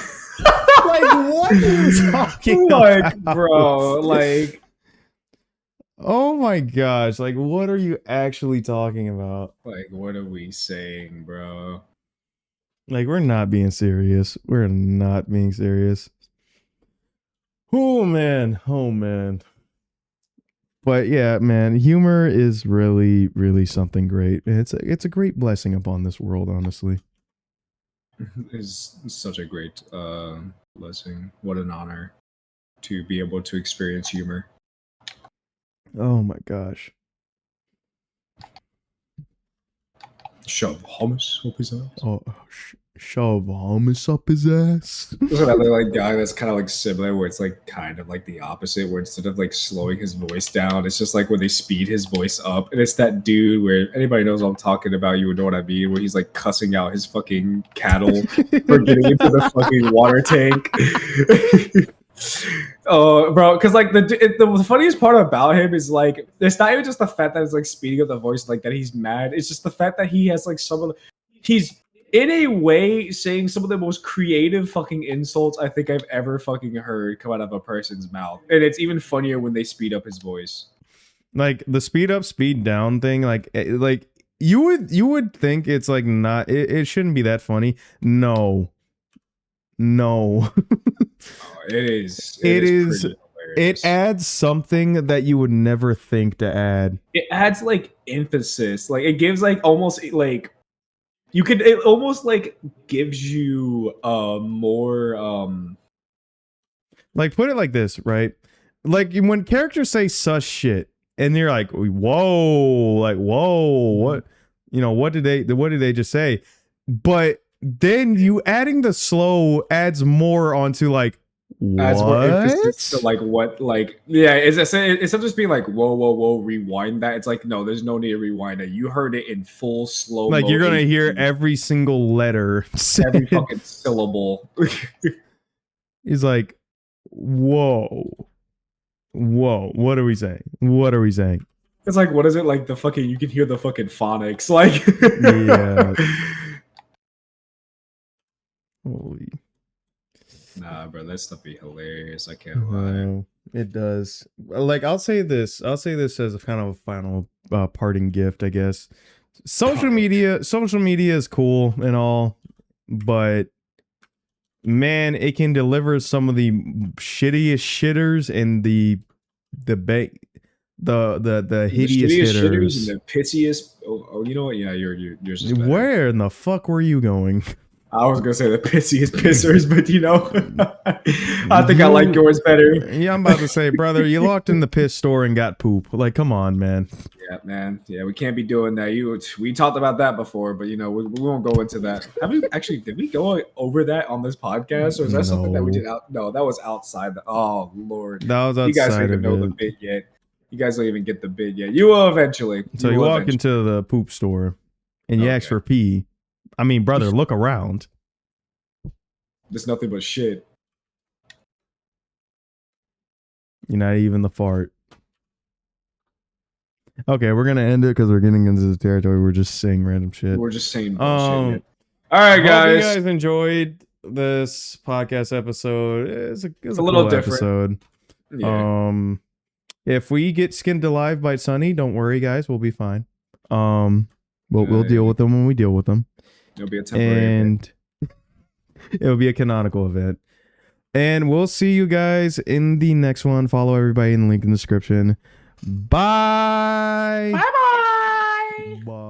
what are you talking about? Bro, like. Oh my gosh, like, what are you actually talking about? Like, what are we saying, bro? Like, we're not being serious. We're not being serious. Oh man. Oh man. But yeah, man, humor is really, really something great. It's a great blessing upon this world, honestly. Is such a great blessing. What an honor to be able to experience humor. Oh my gosh. Shove hummus up his ass. Oh, shove hummus up his ass. There's another like guy that's kind of like similar, where it's like kind of like the opposite, where instead of like slowing his voice down, it's just like when they speed his voice up, and it's that dude where anybody knows what I'm talking about, you would know what I mean, where he's like cussing out his fucking cattle for getting into the fucking water tank. Oh, bro, because like the funniest part about him is like it's not even just the fact that it's like speeding up the voice, like that he's mad. It's just the fact that he has like some of the, he's in a way saying some of the most creative fucking insults I think I've ever fucking heard come out of a person's mouth, and it's even funnier when they speed up his voice. Like the speed up, speed down thing, like you would think it's like not it shouldn't be that funny. No. Oh, it is. It is. Pretty hilarious. It adds something that you would never think to add. It adds like emphasis. Like it gives like almost like you could, it almost like gives you more Like, put it like this, right? Like when characters say such shit and you're like, whoa, like whoa, what, you know, what did they just say? But then you adding the slow adds more onto like adds more what? emphasis to like what, like, yeah, instead of just being like whoa, rewind that, it's like, no, there's no need to rewind it. You heard it in full slow. Like you're gonna hear every single letter, every fucking syllable. He's like, whoa, what are we saying? What are we saying? It's like, what is it, like the fucking, you can hear the fucking phonics, like, yeah. Holy. Nah, bro, that stuff be hilarious. I can't lie. It does. Like, I'll say this as a kind of a final parting gift, I guess. Social media is cool and all, but man, it can deliver some of the shittiest shitters and the hideous hitters. And the pissiest. Oh, you know what? Yeah, you're just better. Where in the fuck were you going? I was gonna say the pissiest pissers, but you know, I think I like yours better. Yeah, I'm about to say, brother, you locked in the piss store and got poop. Like, come on, man. Yeah, man. Yeah, we can't be doing that. We talked about that before, but you know, we won't go into that. Did we go over that on this podcast, or is that something that we did out? No, that was outside. Oh Lord, that was outside. You guys don't even know the bit yet. You guys don't even get the bit yet. You will eventually. So you walk into the poop store and you ask for pee. I mean, brother, look around. There's nothing but shit. You're not even the fart. Okay, we're gonna end it because we're getting into the territory. We're just saying random shit. We're just saying bullshit. All right, guys. Hope you guys enjoyed this podcast episode. It's a little cool different episode. Yeah. If we get skinned alive by Sunny, don't worry, guys. We'll be fine. We'll deal with them when we deal with them. It'll be a temporary event. It'll be a canonical event. And we'll see you guys in the next one. Follow everybody in the link in the description. Bye. Bye-bye. Bye.